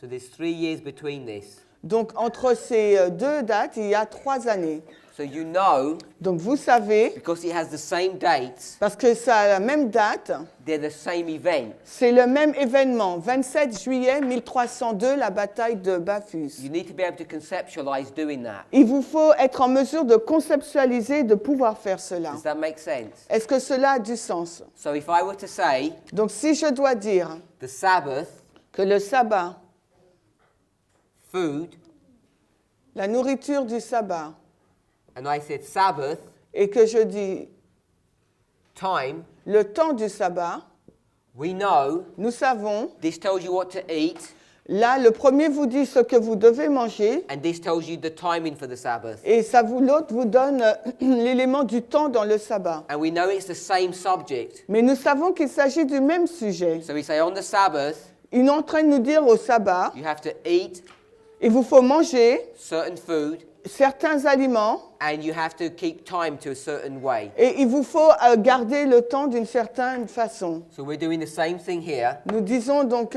So there's 3 years between this. Donc, entre ces deux dates, il y a 3 années. So you know, Donc, vous savez, because it has the same dates, parce que ça a la même date, they're the same event. c'est le même événement. 27 juillet 1302, la bataille de Baphéus. You need to be able to conceptualize doing that. Il vous faut être en mesure de conceptualiser, de pouvoir faire cela. Does that make sense? Est-ce que cela a du sens? So if I were to say Donc, si je dois dire the Sabbath, que le sabbat, food, la nourriture du sabbat, and I said Sabbath, et que je dis time, le temps du sabbat, we know nous savons, this tells you what to eat, Là, le premier vous dit ce que vous devez manger. And this tells you the timing for the Sabbath. Et l'autre vous donne l'élément du temps dans le sabbat. And we know it's the same subject. Mais nous savons qu'il s'agit du même sujet. So we say on the Sabbath, Il est en train de nous dire au sabbat, you have to eat il vous faut manger certain food certains aliments and you have to keep time to a certain way. et il vous faut garder le temps d'une certaine façon. So we're doing the same thing here. Nous disons donc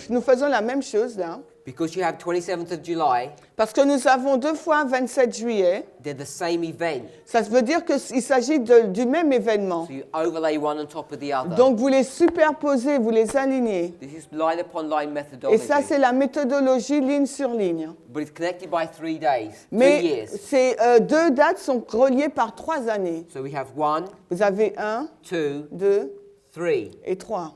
nous faisons la même chose là. Because you have 27th of July, Parce que nous avons 2 fois 27 juillet. they're the same event. Ça veut dire qu'il s'agit du même événement. So you overlay one on top of the other. Donc vous les superposez, vous les alignez. This is line upon line Et methodology. ça, c'est la méthodologie ligne sur ligne. But it's connected by 3 days, 3 Mais years. ces 2 dates sont reliées par 3 années. So we have 1, Vous avez 1, 2, 2 3. et 3.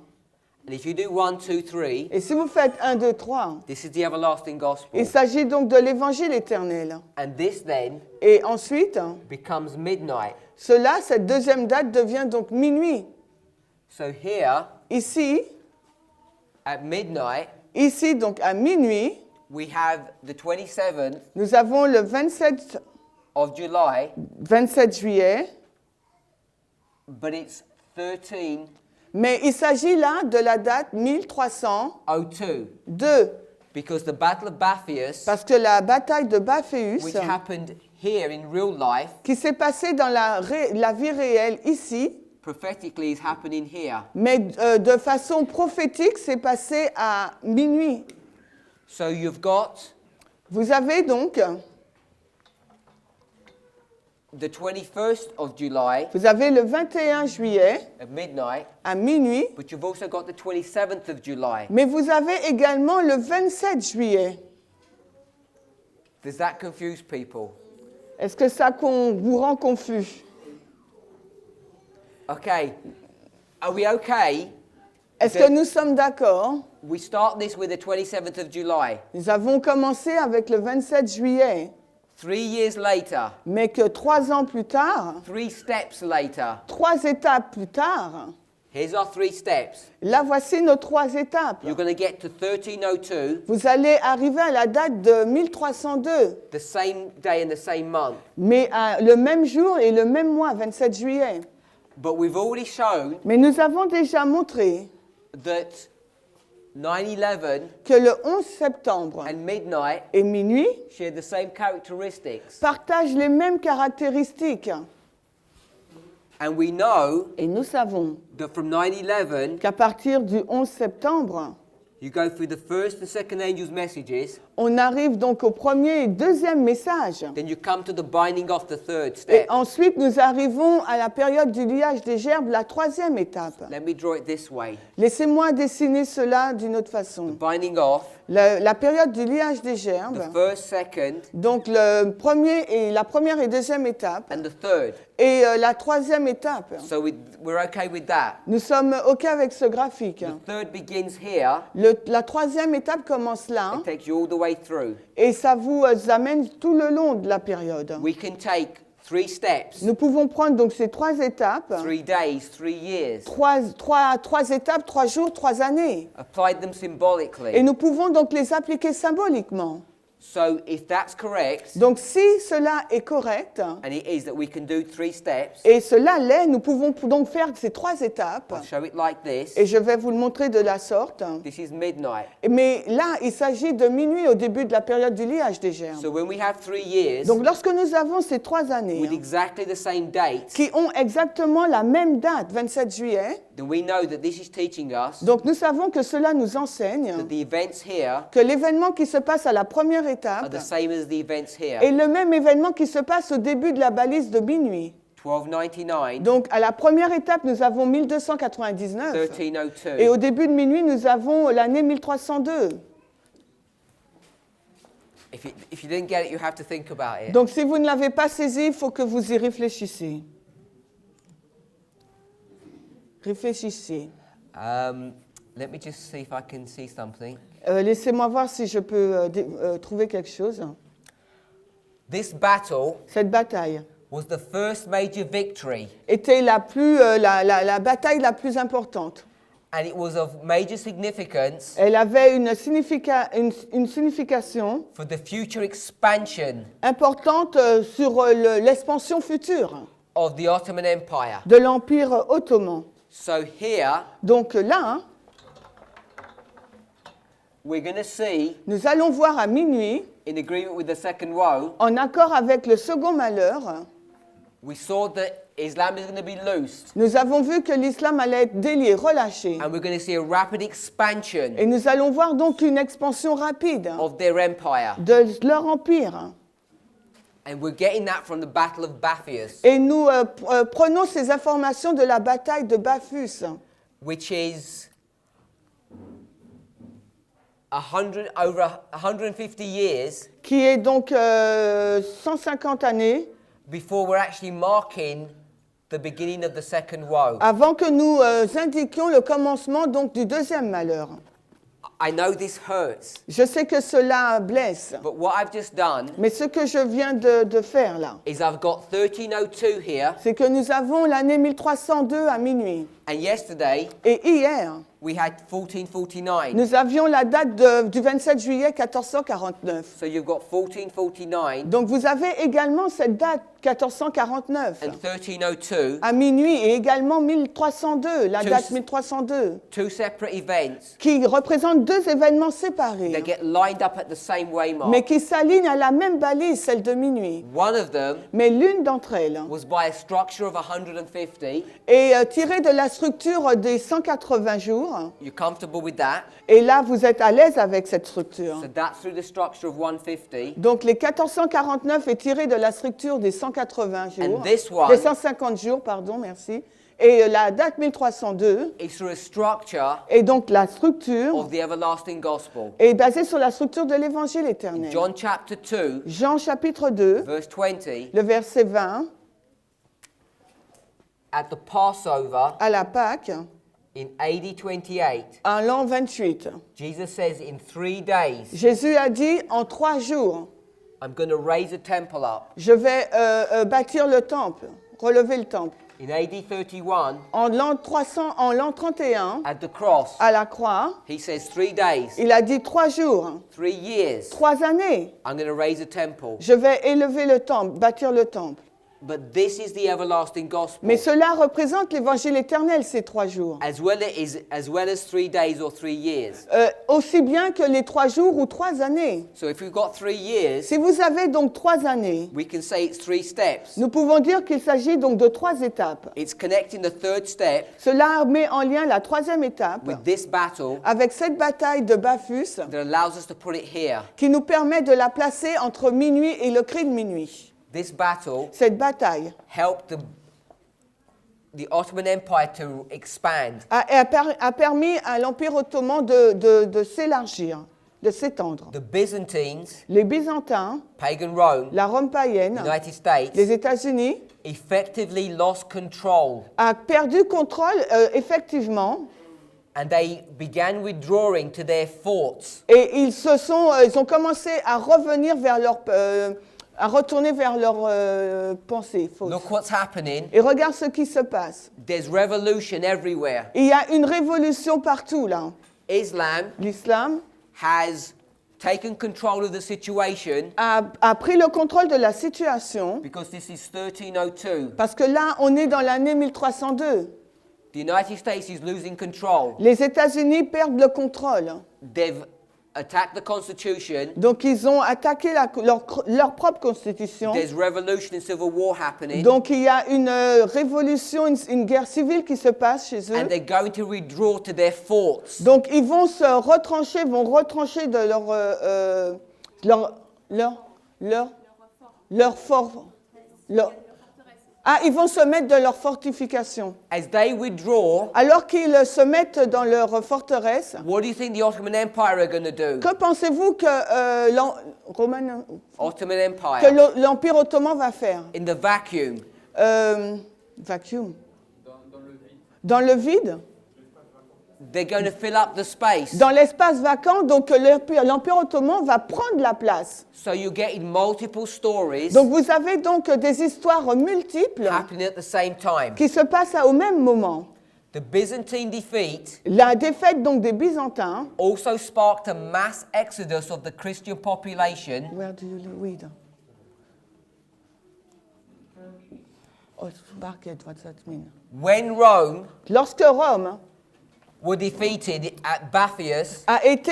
And if you do 1, 2, 3, Et si vous faites 1, 2, 3, this is the everlasting gospel. il s'agit donc de l'évangile éternel. And this then Et ensuite, becomes midnight. cette deuxième date devient donc minuit. So here, Ici, at midnight, donc à minuit, we have the 27th nous avons le 27 juillet, but it's 13:02. mais il s'agit là de la date 1302, Because the Battle of Bapheus, parce que la bataille de Baphéus, which happened here in real life, qui s'est passée dans la vie réelle ici, prophetically is happening here. mais de façon prophétique, c'est passé à minuit. So you've got Vous avez donc, the 21st of July vous avez le 21 juillet at midnight, à minuit, but you've also got the 27th of July. mais vous avez également le 27 juillet. Does that confuse people? Est-ce que ça vous rend confus? Okay. Are we okay? Est-ce que nous sommes d'accord? We start this with the 27th of July. Nous avons commencé avec le 27 juillet, 3 years later, mais que 3 ans plus tard, 3 steps later, 3 étapes plus tard, here's our 3 steps. là voici nos 3 étapes. You're going to get to 1302, Vous allez arriver à la date de 1302, the same day and the same month. mais le même jour et le même mois, 27 juillet. But we've already shown Mais nous avons déjà montré that 9/11 que le 11 septembre and midnight et minuit share the same characteristics. partagent les mêmes caractéristiques. And we know Et nous savons that from 9/11, qu'à partir du 11 septembre, you go through the first and second angel's messages, on arrive donc au premier et deuxième message. then you come to the binding of the third Et step. ensuite, nous arrivons à la période du liage des gerbes, la 3e étape. Let me draw it this way. Laissez-moi dessiner cela d'une autre façon. Binding off, La période du liage des the gerbes, first, second, donc la première et deuxième étape, and the third. et la 3e étape. So we're okay with that. Nous sommes OK avec ce graphique. The third begins here. La 3e étape commence là, It takes you all the way through. et ça vous amène tout le long de la période. We can take 3 steps, Nous pouvons prendre donc ces 3 étapes, 3 days, 3 years, 3 étapes, 3 jours, 3 années. apply them Et symbolically. nous pouvons donc les appliquer symboliquement. So if that's correct, Donc si cela est correct, and it is that we can do 3 steps, et cela l'est, nous pouvons donc faire ces 3 étapes, I'll show it like this. et je vais vous le montrer de la sorte. This is midnight. Mais là, il s'agit de minuit au début de la période du liage des gerbes. So when we have 3 years Donc lorsque nous avons ces 3 années, with exactly the same dates, qui ont exactement la même date, 27 juillet, then we know that this is teaching us donc nous savons que cela nous enseigne that the events here que l'événement qui se passe à la première are étape the same as the events here. est le même événement qui se passe au début de la balise de minuit. 1299, Donc à la première étape, nous avons 1299. 1302. Et au début de minuit, nous avons l'année 1302. If you didn't get it, you have to think about it. Donc si vous ne l'avez pas saisi, il faut que vous y réfléchissiez. Réfléchissez. Let me just see if I can see something. Laissez-moi voir si je peux trouver quelque chose. This battle Cette bataille was the first major victory était la bataille la plus importante. and it was of major significance Elle avait une signification for the future expansion importante sur l'expansion future of the Ottoman Empire. de l'Empire ottoman. So here, Donc là, we're going to see, nous allons voir à minuit, in agreement with the second woe, en accord avec le second malheur, we saw that Islam is going to be loosed, nous avons vu que l'islam allait être délié, relâché. and we're going to see a rapid expansion Et nous allons voir donc une expansion rapide of their empire. de leur empire. And we're getting that from the Battle of Baphius, Et nous prenons ces informations de la bataille de Baphius, which is over 150 years qui est donc 150 années before we're actually marking the beginning of the second woe. avant que nous indiquions le commencement donc du deuxième malheur. I know this hurts, Je sais que cela blesse, but what I've just done mais ce que je viens de faire là, is I've got 1302 here, c'est que nous avons l'année 1302 à minuit. and yesterday Et hier, we had 1449. nous avions la date du 27 juillet 1449. So you've got 1449 Donc vous avez également cette date 1449 and 1302, à minuit et également 1302, la Tous- date 1302, two separate events qui représentent deux événements séparés, that get lined up at the same way mark. mais qui s'alignent à la même balise, celle de minuit. One of them Mais l'une d'entre elles was by a structure of 150. est tirée de la structure des 180 jours. You're comfortable with that? Et là, vous êtes à l'aise avec cette structure. So that's through the structure of 150. Donc, les 1449 est tiré de la structure des 180 jours, And this one- des 150 jours, pardon, merci. Et la date 1302 It's through a structure est donc la structure of the everlasting gospel. est basée sur la structure de l'évangile éternel. John chapter 2, Jean chapitre 2, verse 20, le verset 20, at the Passover à la Pâque, in AD 28, en l'an 28. Jesus says, in 3 days, Jésus a dit, en 3 jours, I'm going to raise a temple up. je vais bâtir le temple, relever le temple. In AD 31, En l'an 31, at the cross, à la croix, he says, 3 days, il a dit 3 jours, 3 years, 3 années, I'm going to raise a temple. je vais élever le temple, bâtir le temple. But this is the everlasting gospel. Mais cela représente l'évangile éternel, ces 3 jours. As well as 3 days or 3 years. Aussi bien que les 3 jours ou 3 années. So if we've got 3 years, Si vous avez donc 3 années, we can say it's 3 steps. nous pouvons dire qu'il s'agit donc de 3 étapes. It's connecting the third step Cela met en lien la 3e étape with this battle avec cette bataille de Baphius that allows us to put it here. qui nous permet de la placer entre minuit et le cri de minuit. This battle Cette bataille helped the Ottoman Empire to expand. a permis à l'Empire ottoman de s'élargir, de s'étendre. The Byzantines, Les Byzantins, pagan Rome, la Rome païenne, United States, les États-Unis, effectively lost control, a perdu contrôle effectivement and they began withdrawing to their forts. et ils ont commencé à revenir vers à retourner vers leurs pensées fausses. Look what's happening. Et regarde ce qui se passe. There's revolution everywhere. Il y a une révolution partout là. Islam L'islam has taken control of the situation a pris le contrôle de la situation because this is 1302. parce que là, on est dans l'année 1302. The United States is losing control. Les États-Unis perdent le contrôle. They've attacked the Constitution. Donc, ils ont attaqué leur propre constitution. There's revolution and civil war happening. Donc, il y a une révolution, une guerre civile qui se passe chez eux. And they're going to withdraw to their forts. Donc, ils vont se retrancher, de ils vont se mettre de leur fortification. As they withdraw, Alors qu'ils se mettent dans leur forteresse, what do you think the Ottoman Empire are going to do? que pensez-vous que Ottoman Empire. l'Empire ottoman va faire? In the vacuum. Vacuum. Dans le vide? They're going to fill up the space. Dans l'espace vacant, donc l'Empire ottoman va prendre la place. So you're getting multiple stories Donc vous avez donc des histoires multiples happening at the same time. qui se passent au même moment. The Byzantine defeat La défaite donc des Byzantins. also sparked a mass exodus of the Christian population Where do you read? Oh, market, what's that mean? when Rome Lorsque Rome were defeated at Baphius. a été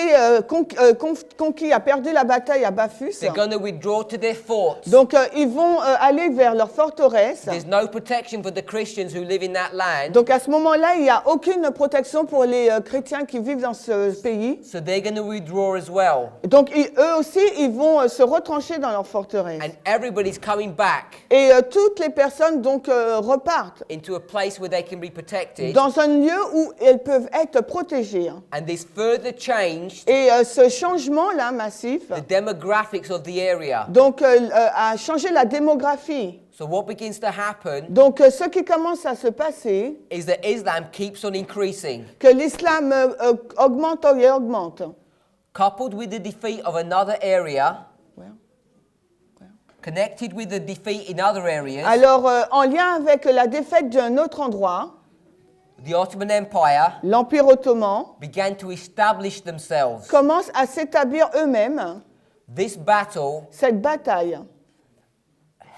conquis, a perdu la bataille à Bapphus. They're going to withdraw to their forts. Donc ils vont aller vers leur forteresse. There's no protection for the Christians who live in that land. Donc à ce moment-là, il n'y a aucune protection pour les chrétiens qui vivent dans ce pays. So they're going to withdraw as well. Donc eux aussi, ils vont se retrancher dans leur forteresse. And everybody's coming back Et toutes les personnes donc repartent into a place where they can be protected. dans un lieu où elles peuvent être protégées. And this further changed Et ce changement-là massif, the demographics of the area. donc a changé la démographie. So what begins to happen Donc ce qui commence à se passer, is that Islam keeps on increasing. que l'islam augmente et augmente. Coupled with the defeat of another area, Ouais. connected with the defeat in other areas, Alors en lien avec la défaite d'un autre endroit, the Ottoman Empire l'Empire ottoman began to establish themselves. commence à s'établir eux-mêmes. This battle Cette bataille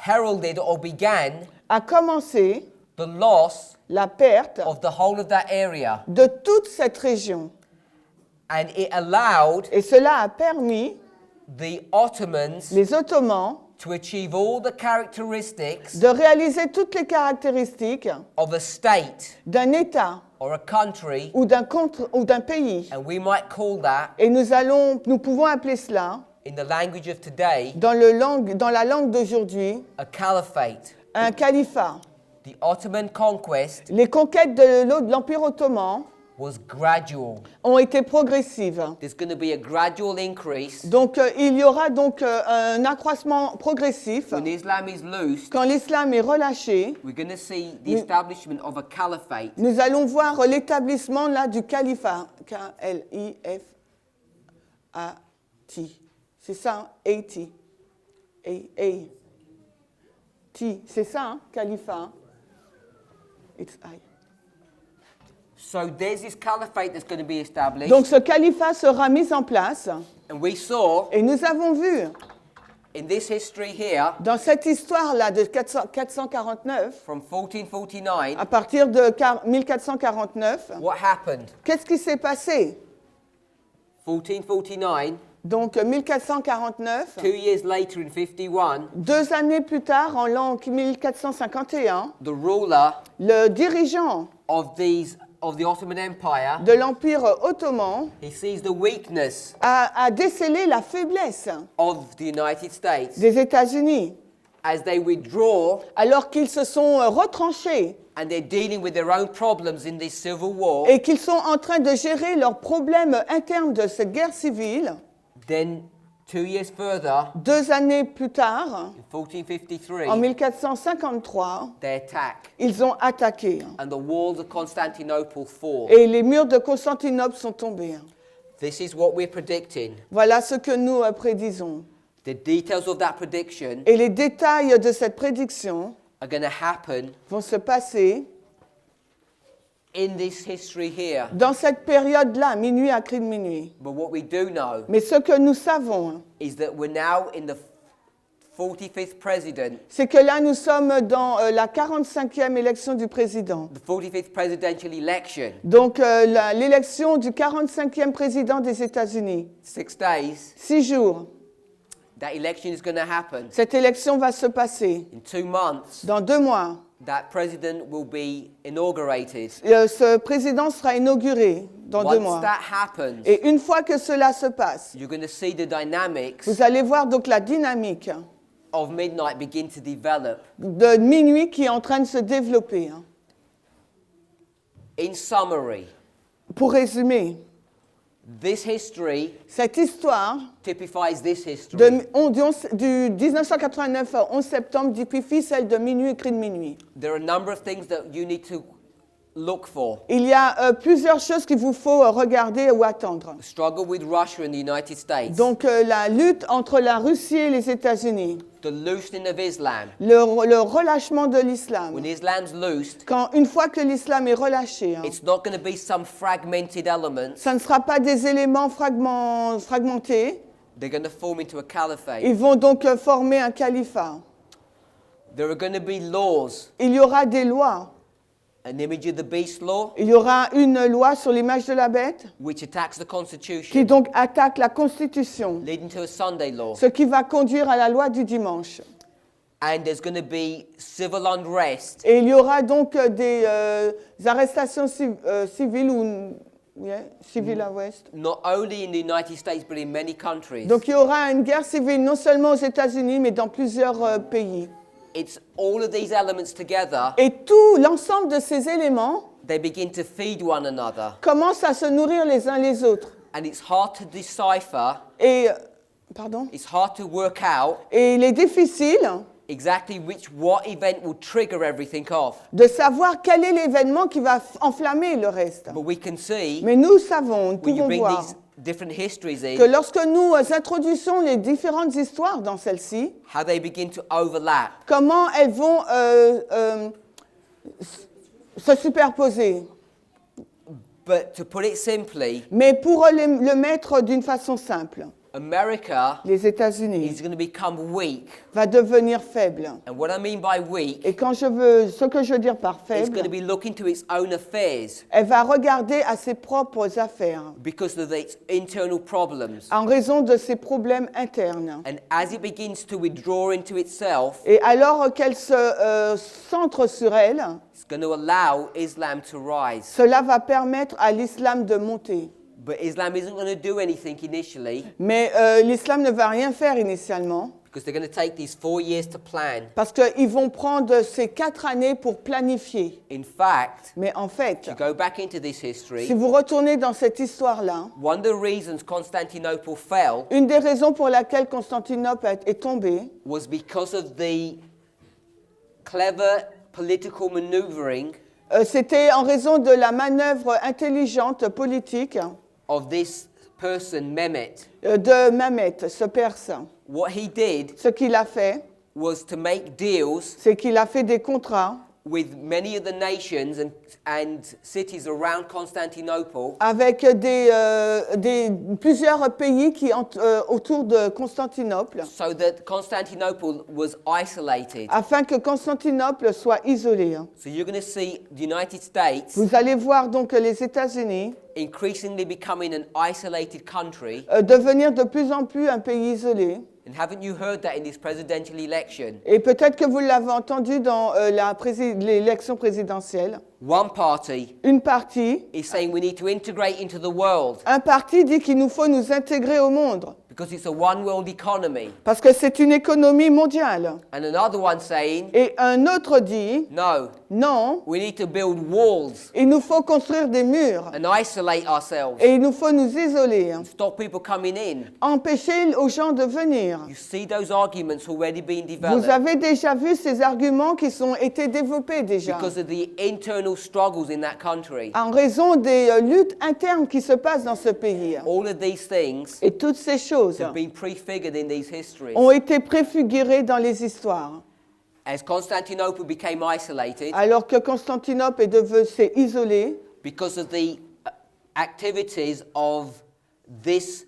heralded or began a commencé the loss la perte of the whole of that area. de toute cette région. And it allowed Et cela a permis the Ottomans les Ottomans to achieve all the characteristics de réaliser toutes les caractéristiques of a state d'un État or a country, ou d'un pays. and we might call that, Et nous pouvons appeler cela, in the language of today, dans la langue d'aujourd'hui, a caliphate. un califat. The Ottoman conquest Les conquêtes de l'Empire ottoman was gradual. ont été progressives. There's going to be a gradual increase. Donc il y aura donc un accroissement progressif. When Islam is loosed, Quand l'islam est relâché, we're going to see the establishment of a caliphate. nous allons voir l'établissement là du califat. K-L-I-F-A-T. C'est ça, hein? A-T. A-T. C'est ça, hein? Califat. It's I. So there's this caliphate that's going to be established. Donc ce califat sera mis en place. And we saw Et nous avons vu in this history here, dans cette histoire-là de 449, from 1449, à partir de 1449, what happened? qu'est-ce qui s'est passé? 1449, Donc 1449, 2 years later in 51, 2 années plus tard, en l'an 1451, the ruler le dirigeant of the Ottoman Empire, de l'Empire ottoman he sees the weakness a décelé la faiblesse of the United States des États-Unis, as they withdraw alors qu'ils se sont retranchés and they're dealing with their own problems in this civil war. et qu'ils sont en train de gérer leurs problèmes internes de cette guerre civile. Then 2 years further, 2 années plus tard, in 1453, en 1453, they attack ils ont attaqué and the walls of Constantinople fall. et les murs de Constantinople sont tombés. This is what we're predicting. Voilà ce que nous prédisons. The details of that prediction Et les détails de cette prédiction are going to happen vont se passer in this history here. dans cette période-là, minuit à cri de minuit. But what we do know Mais ce que nous savons, is that we're now in the 45th president, c'est que là, nous sommes dans la 45e élection du président. the 45th presidential election. Donc, l'élection du 45e président des États-Unis. 6 days, 6 jours. that election is going to happen. Cette élection va se passer. In 2 months, Dans 2 mois, that president will be inaugurated. ce président sera inauguré dans 2 Once mois. that happens, Et une fois que cela se passe, you're going to see the dynamics vous allez voir donc la dynamique of midnight begin to develop. de minuit qui est en train de se développer. In summary, Pour résumer, this history cette histoire typifies this history. du 1989 au 11 septembre typifie celle de minuit et cri de minuit. There are a number of things that you need to look for. Il y a plusieurs choses qu'il vous faut regarder ou attendre. The struggle with Russia and the United States. Donc la lutte entre la Russie et les États-Unis. The loosening of Islam. Le relâchement de l'islam. When Islam's loosed, Une fois que l'islam est relâché, it's not going to be some fragmented elements. ça ne sera pas des éléments fragmentés. They're going to form into a caliphate. Ils vont donc former un califat. There are going to be laws. Il y aura des lois. An image of the beast law, Il y aura une loi sur l'image de la bête which attacks the Constitution, qui donc attaque la Constitution, leading to a Sunday law. ce qui va conduire à la loi du dimanche. And there's going to be civil unrest. Et il y aura donc des arrestations civiles ou civil arrest. Not only in the United States, but in many countries. Donc il y aura une guerre civile non seulement aux États-Unis mais dans plusieurs pays. It's all of these elements together. Et tout l'ensemble de ces éléments They begin to feed one another. commencent à se nourrir les uns les autres. And it's hard to decipher. Et It's hard to work out Et il est difficile exactly what event will trigger everything off. de savoir quel est l'événement qui va enflammer le reste. But we can see Mais nous savons, nous when you pouvons bring voir these different histories in, que lorsque nous introduisons les différentes histoires dans celle-ci, how they begin to overlap. comment elles vont se superposer. But to put it simply, Mais pour le mettre d'une façon simple, America les États-Unis is going to become weak. va devenir faible. And what I mean by weak, Et ce que je veux dire par it's faible, going to be looking to its own affairs elle va regarder à ses propres affaires because of its internal problems. en raison de ses problèmes internes. And as it begins to withdraw into itself, Et alors qu'elle se centre sur elle, it's going to allow Islam to rise. cela va permettre à l'islam de monter. But Islam isn't going to do anything initially Mais l'islam ne va rien faire initialement because they're going to take these 4 years to plan. parce qu'ils vont prendre ces 4 années pour planifier. In fact, Mais en fait, to go back into this history, si vous retournez dans cette histoire-là, one of the reasons Constantinople fell une des raisons pour laquelle Constantinople est tombée, was because of the clever political maneuvering c'était en raison de la manœuvre intelligente politique of this person, Mehmet. de Mehmet, ce Perse. What he did Ce qu'il a fait, was to make deals c'est qu'il a fait des contrats with many of the nations and cities around Constantinople avec plusieurs pays autour de Constantinople, so that Constantinople was isolated. afin que Constantinople soit isolée. So you're going to see the United States Vous allez voir donc les États-Unis increasingly becoming an isolated country. devenir de plus en plus un pays isolé. And haven't you heard that in this presidential election? Et peut-être que vous l'avez entendu dans l'élection présidentielle. One party Une partie, is saying we need to integrate into the world un parti dit qu'il nous faut nous intégrer au monde because it's a one world economy. parce que c'est une économie mondiale. And another one saying, Et un autre dit, no, non, we need to build walls il nous faut construire des murs and isolate ourselves. et il nous faut nous isoler, Stop people coming in. empêcher aux gens de venir. You see those arguments already being Vous developed avez déjà vu ces arguments qui ont été développés déjà because of the internal struggles in that country. en raison des luttes internes qui se passent dans ce pays. All of these things Et toutes ces choses have been prefigured in these histories. ont été préfigurées dans les histoires. As Constantinople became isolated Alors que Constantinople s'est isolée because of the activities of this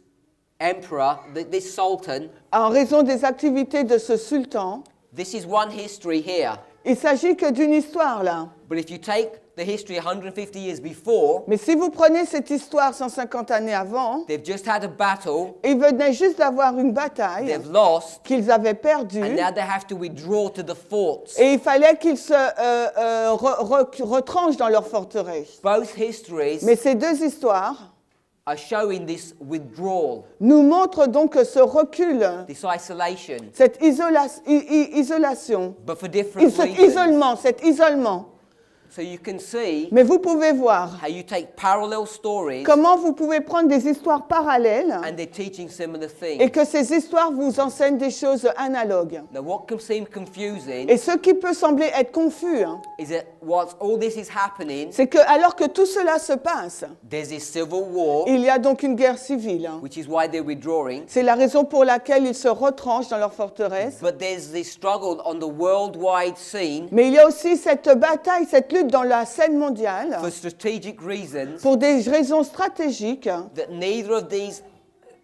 emperor, this sultan, en raison des activités de ce sultan. this is one history here. Il s'agit que d'une histoire là. But if you take the history 150 years before, Mais si vous prenez cette histoire 150 années avant, they've just had a battle, ils venaient juste d'avoir une bataille they've lost, qu'ils avaient perdue and now they have to withdraw to the forts. et il fallait qu'ils se retranchent dans leur forteresse. Both histories Mais ces deux histoires are showing this withdrawal, nous montrent donc ce recul, this isolation, cette isolation, but for different cet reasons. isolement. So you can see Mais vous pouvez voir how you take parallel stories comment vous pouvez prendre des histoires parallèles and they're teaching similar et things. que ces histoires vous enseignent des choses analogues. Now, what can seem confusing Et ce qui peut sembler être confus, is that whilst all this is happening, c'est que alors que tout cela se passe, there's this civil war, il y a donc une guerre civile. which is why they're withdrawing. C'est la raison pour laquelle ils se retranchent dans leur forteresse. But there's this struggle on the worldwide scene Mais il y a aussi cette bataille, cette lutte dans la scène mondiale for strategic reasons pour des raisons stratégiques. that neither of these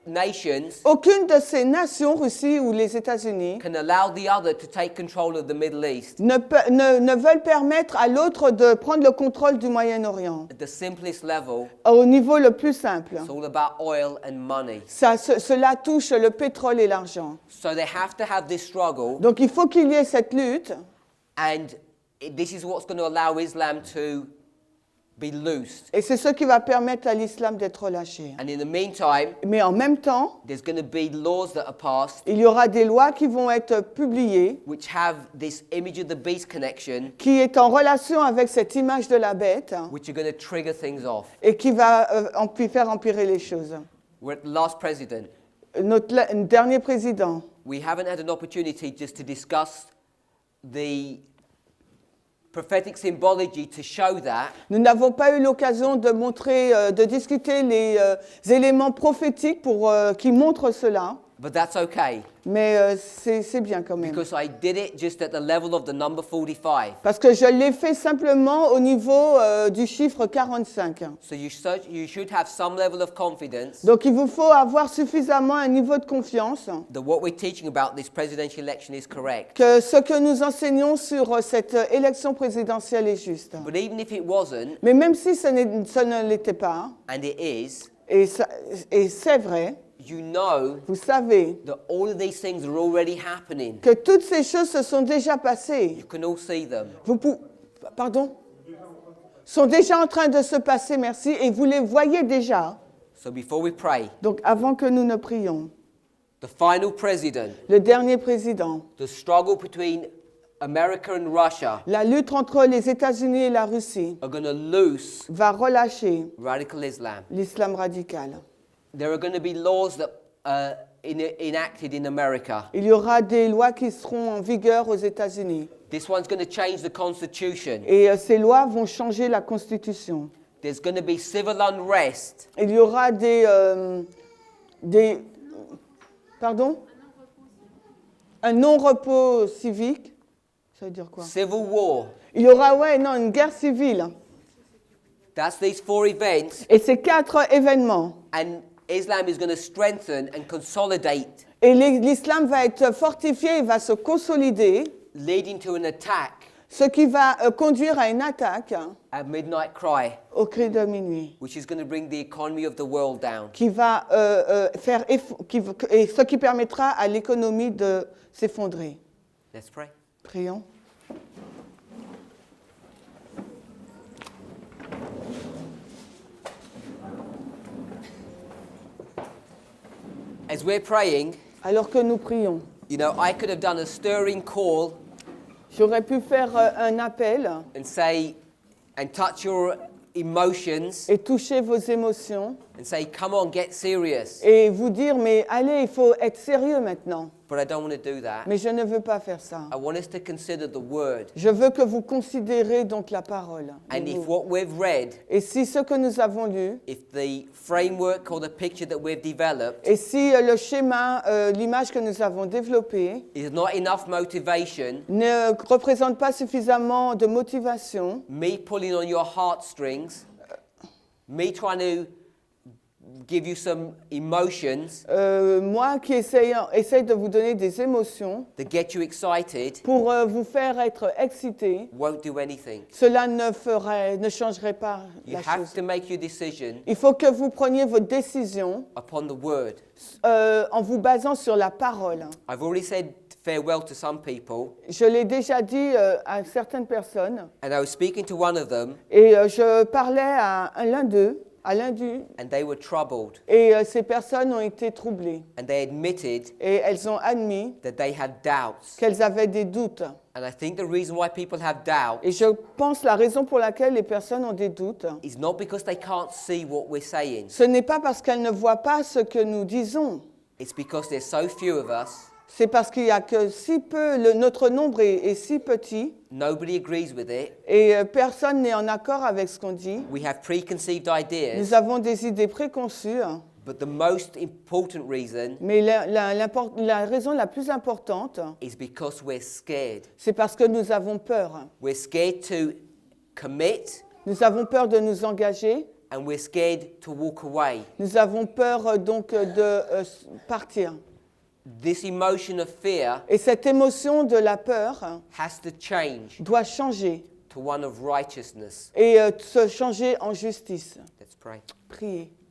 nations Aucune de ces nations, Russie ou les États-Unis, can allow the other to take control of the Middle East. ne veulent permettre à l'autre de prendre le contrôle du Moyen-Orient. At the simplest level, Au niveau le plus simple, it's all about oil and money. cela touche le pétrole et l'argent. So they have to have this struggle, Donc il faut qu'il y ait cette lutte. and this is what's going to allow Islam to be loosed. Et c'est ce qui va permettre à l'islam d'être relâché. And in the meantime, Mais en même temps, there's going to be laws that are passed il y aura des lois qui vont être publiées which have this image of the beast connection, qui est en relation avec cette image de la bête which are going to trigger things off. et qui va faire empirer les choses. We're at the last president. Notre dernier président, We haven't had an opportunity just to discuss the prophetic symbology to show that, nous n'avons pas eu l'occasion de montrer, de discuter les éléments prophétiques qui montrent cela, but that's okay mais c'est bien quand même. because I did it just at the level of the number 45. Parce que je l'ai fait simplement au niveau du chiffre 45. So you should have some level of confidence Donc il vous faut avoir suffisamment un niveau de confiance that what we're teaching about this presidential election is correct. que ce que nous enseignons sur cette élection présidentielle est juste. But even if it wasn't, Mais même si ça ne l'était pas, and it is, et c'est vrai, you know vous savez that all of these things are already happening. que toutes ces choses se sont déjà passées. You can all see them. Pardon? Sont déjà en train de se passer, merci, et vous les voyez déjà. So before we pray, Donc avant que nous ne prions, the final president, le dernier président, the struggle between America and Russia la lutte entre les États-Unis et la Russie are going to loose va relâcher radical Islam. l'islam radical. There are going to be laws that are enacted in America. Il y aura des lois qui seront en vigueur aux États-Unis. This one's going to change the constitution. Et ces lois vont changer la Constitution. There's going to be civil unrest. Il y aura pardon? Un non-repos civique. Ça veut dire quoi? Civil war. Il y aura, une guerre civile. That's these 4 events. Et ces 4 événements. And Islam is going to strengthen and consolidate, Et l'islam va être fortifié, il va se consolider, leading to an attack ce qui va conduire à une attaque at midnight cry, au cri de minuit, which is going to bring the economy of the world down. qui va et ce qui permettra à l'économie de s'effondrer. Let's pray. Prions. As we're praying, Alors que nous prions, you know, I could have done a stirring call j'aurais pu faire un appel and say, and touch your emotions et toucher vos émotions and say, come on, get serious. et vous dire, mais allez, il faut être sérieux maintenant. But I don't want to do that. Mais je ne veux pas faire ça. I want us to consider the word. Je veux que vous considérez donc la parole. And if what we've read, Et si ce que nous avons lu, if the framework or the picture that we've developed et si le schéma, l'image que nous avons développée is not enough motivation, ne représente pas suffisamment de motivation, me pulling on your heartstrings, me trying to give you some emotions moi qui essaye de vous donner des émotions that get you excited, pour vous faire être excité, won't do anything. cela ne changerait pas You la have chose. to make your decision Il faut que vous preniez votre décision upon the word. en vous basant sur la parole. I've already said farewell to some people, Je l'ai déjà dit à certaines personnes and I was speaking to one of them, et je parlais à l'un d'eux à lundi, and they were troubled, et ces personnes ont été troublées. and they admitted Et elles ont admis that they had doubts. qu'elles avaient des doutes. And I think the reason why people have doubt Et je pense la raison pour laquelle les personnes ont des doutes, is not because they can't see what we're saying. ce n'est pas parce qu'elles ne voient pas ce que nous disons. It's because there's so few of us. C'est parce qu'il n'y a que si peu, notre nombre est si petit, Nobody agrees with it. et personne n'est en accord avec ce qu'on dit. We have preconceived Nous ideas. avons des idées préconçues, But the most important reason mais la raison la plus importante, is because we're scared. c'est parce que nous avons peur. We're scared to commit, Nous avons peur de nous engager, and we're scared to walk away. nous avons peur donc de partir. This emotion of fear Et cette émotion de la peur has to change doit changer to one of righteousness. et se changer en justice. Let's pray.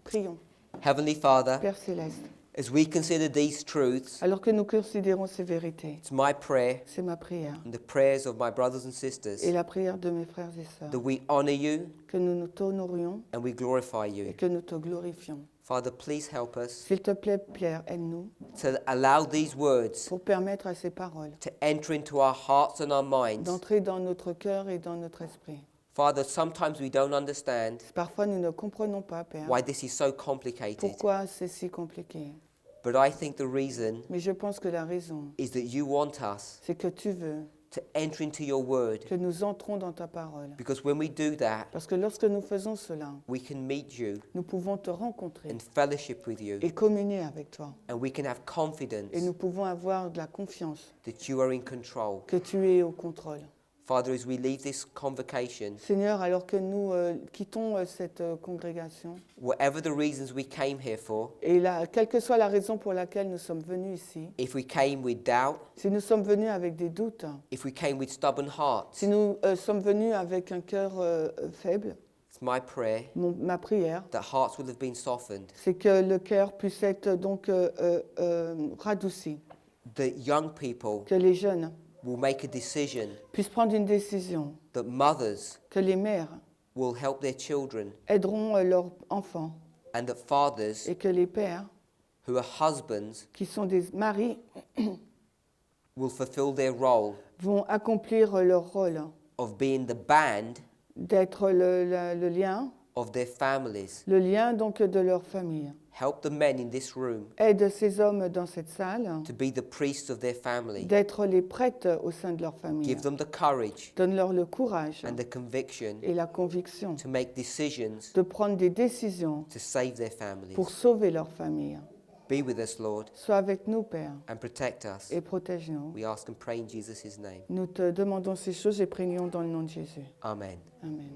Prions. Heavenly Father, Père Céleste, as we consider these truths, alors que nous considérons ces vérités, it's my prayer c'est ma prière and the prayers of my brothers and sisters et la prière de mes frères et sœurs, that we honor you que nous t'honorions and we glorify et you. que nous te glorifions. Father, please help us S'il te plaît, Pierre, aide-nous to allow these words pour permettre à ces paroles to enter into our hearts and our minds. d'entrer dans notre cœur et dans notre esprit. Father, sometimes we don't understand Parfois, nous ne comprenons pas, Père, why this is so complicated. pourquoi c'est si compliqué. But I think the reason Mais je pense que la raison, is that you want us c'est que tu veux to enter into your word. que nous entrons dans ta parole. Because when we do that, Parce que lorsque nous faisons cela, we can meet you nous pouvons te rencontrer and fellowship with you. et communier avec toi. And we can have confidence Et nous pouvons avoir de la confiance that you are in control. que tu es au contrôle. Father, as we leave this convocation, Seigneur, alors que nous quittons cette congrégation, whatever the reasons we came here for, et quelle que soit la raison pour laquelle nous sommes venus ici, if we came with doubt, si nous sommes venus avec des doutes, if we came with stubborn hearts, si nous sommes venus avec un cœur faible, it's my prayer ma prière, that hearts will have been softened, c'est que le cœur puisse être donc radouci, that young people que les jeunes will make a decision, puissent prendre une décision, that mothers que les mères will help their children, aideront leurs enfants and that fathers et que les pères, who are husbands qui sont des maris, will fulfill their role vont accomplir leur rôle of being the band d'être le lien, of their families. le lien donc de leur famille. Help the men in this room Aide ces hommes dans cette salle to be the priests of their family. d'être les prêtres au sein de leur famille. Give them the courage Donne-leur le courage and the conviction et la conviction to make decisions de prendre des décisions to save their families. pour sauver leur famille. Be with us, Lord, Sois avec nous, Père, and protect us. et protège-nous. We ask and pray in Jesus' name. Nous te demandons ces choses et prions dans le nom de Jésus. Amen. Amen.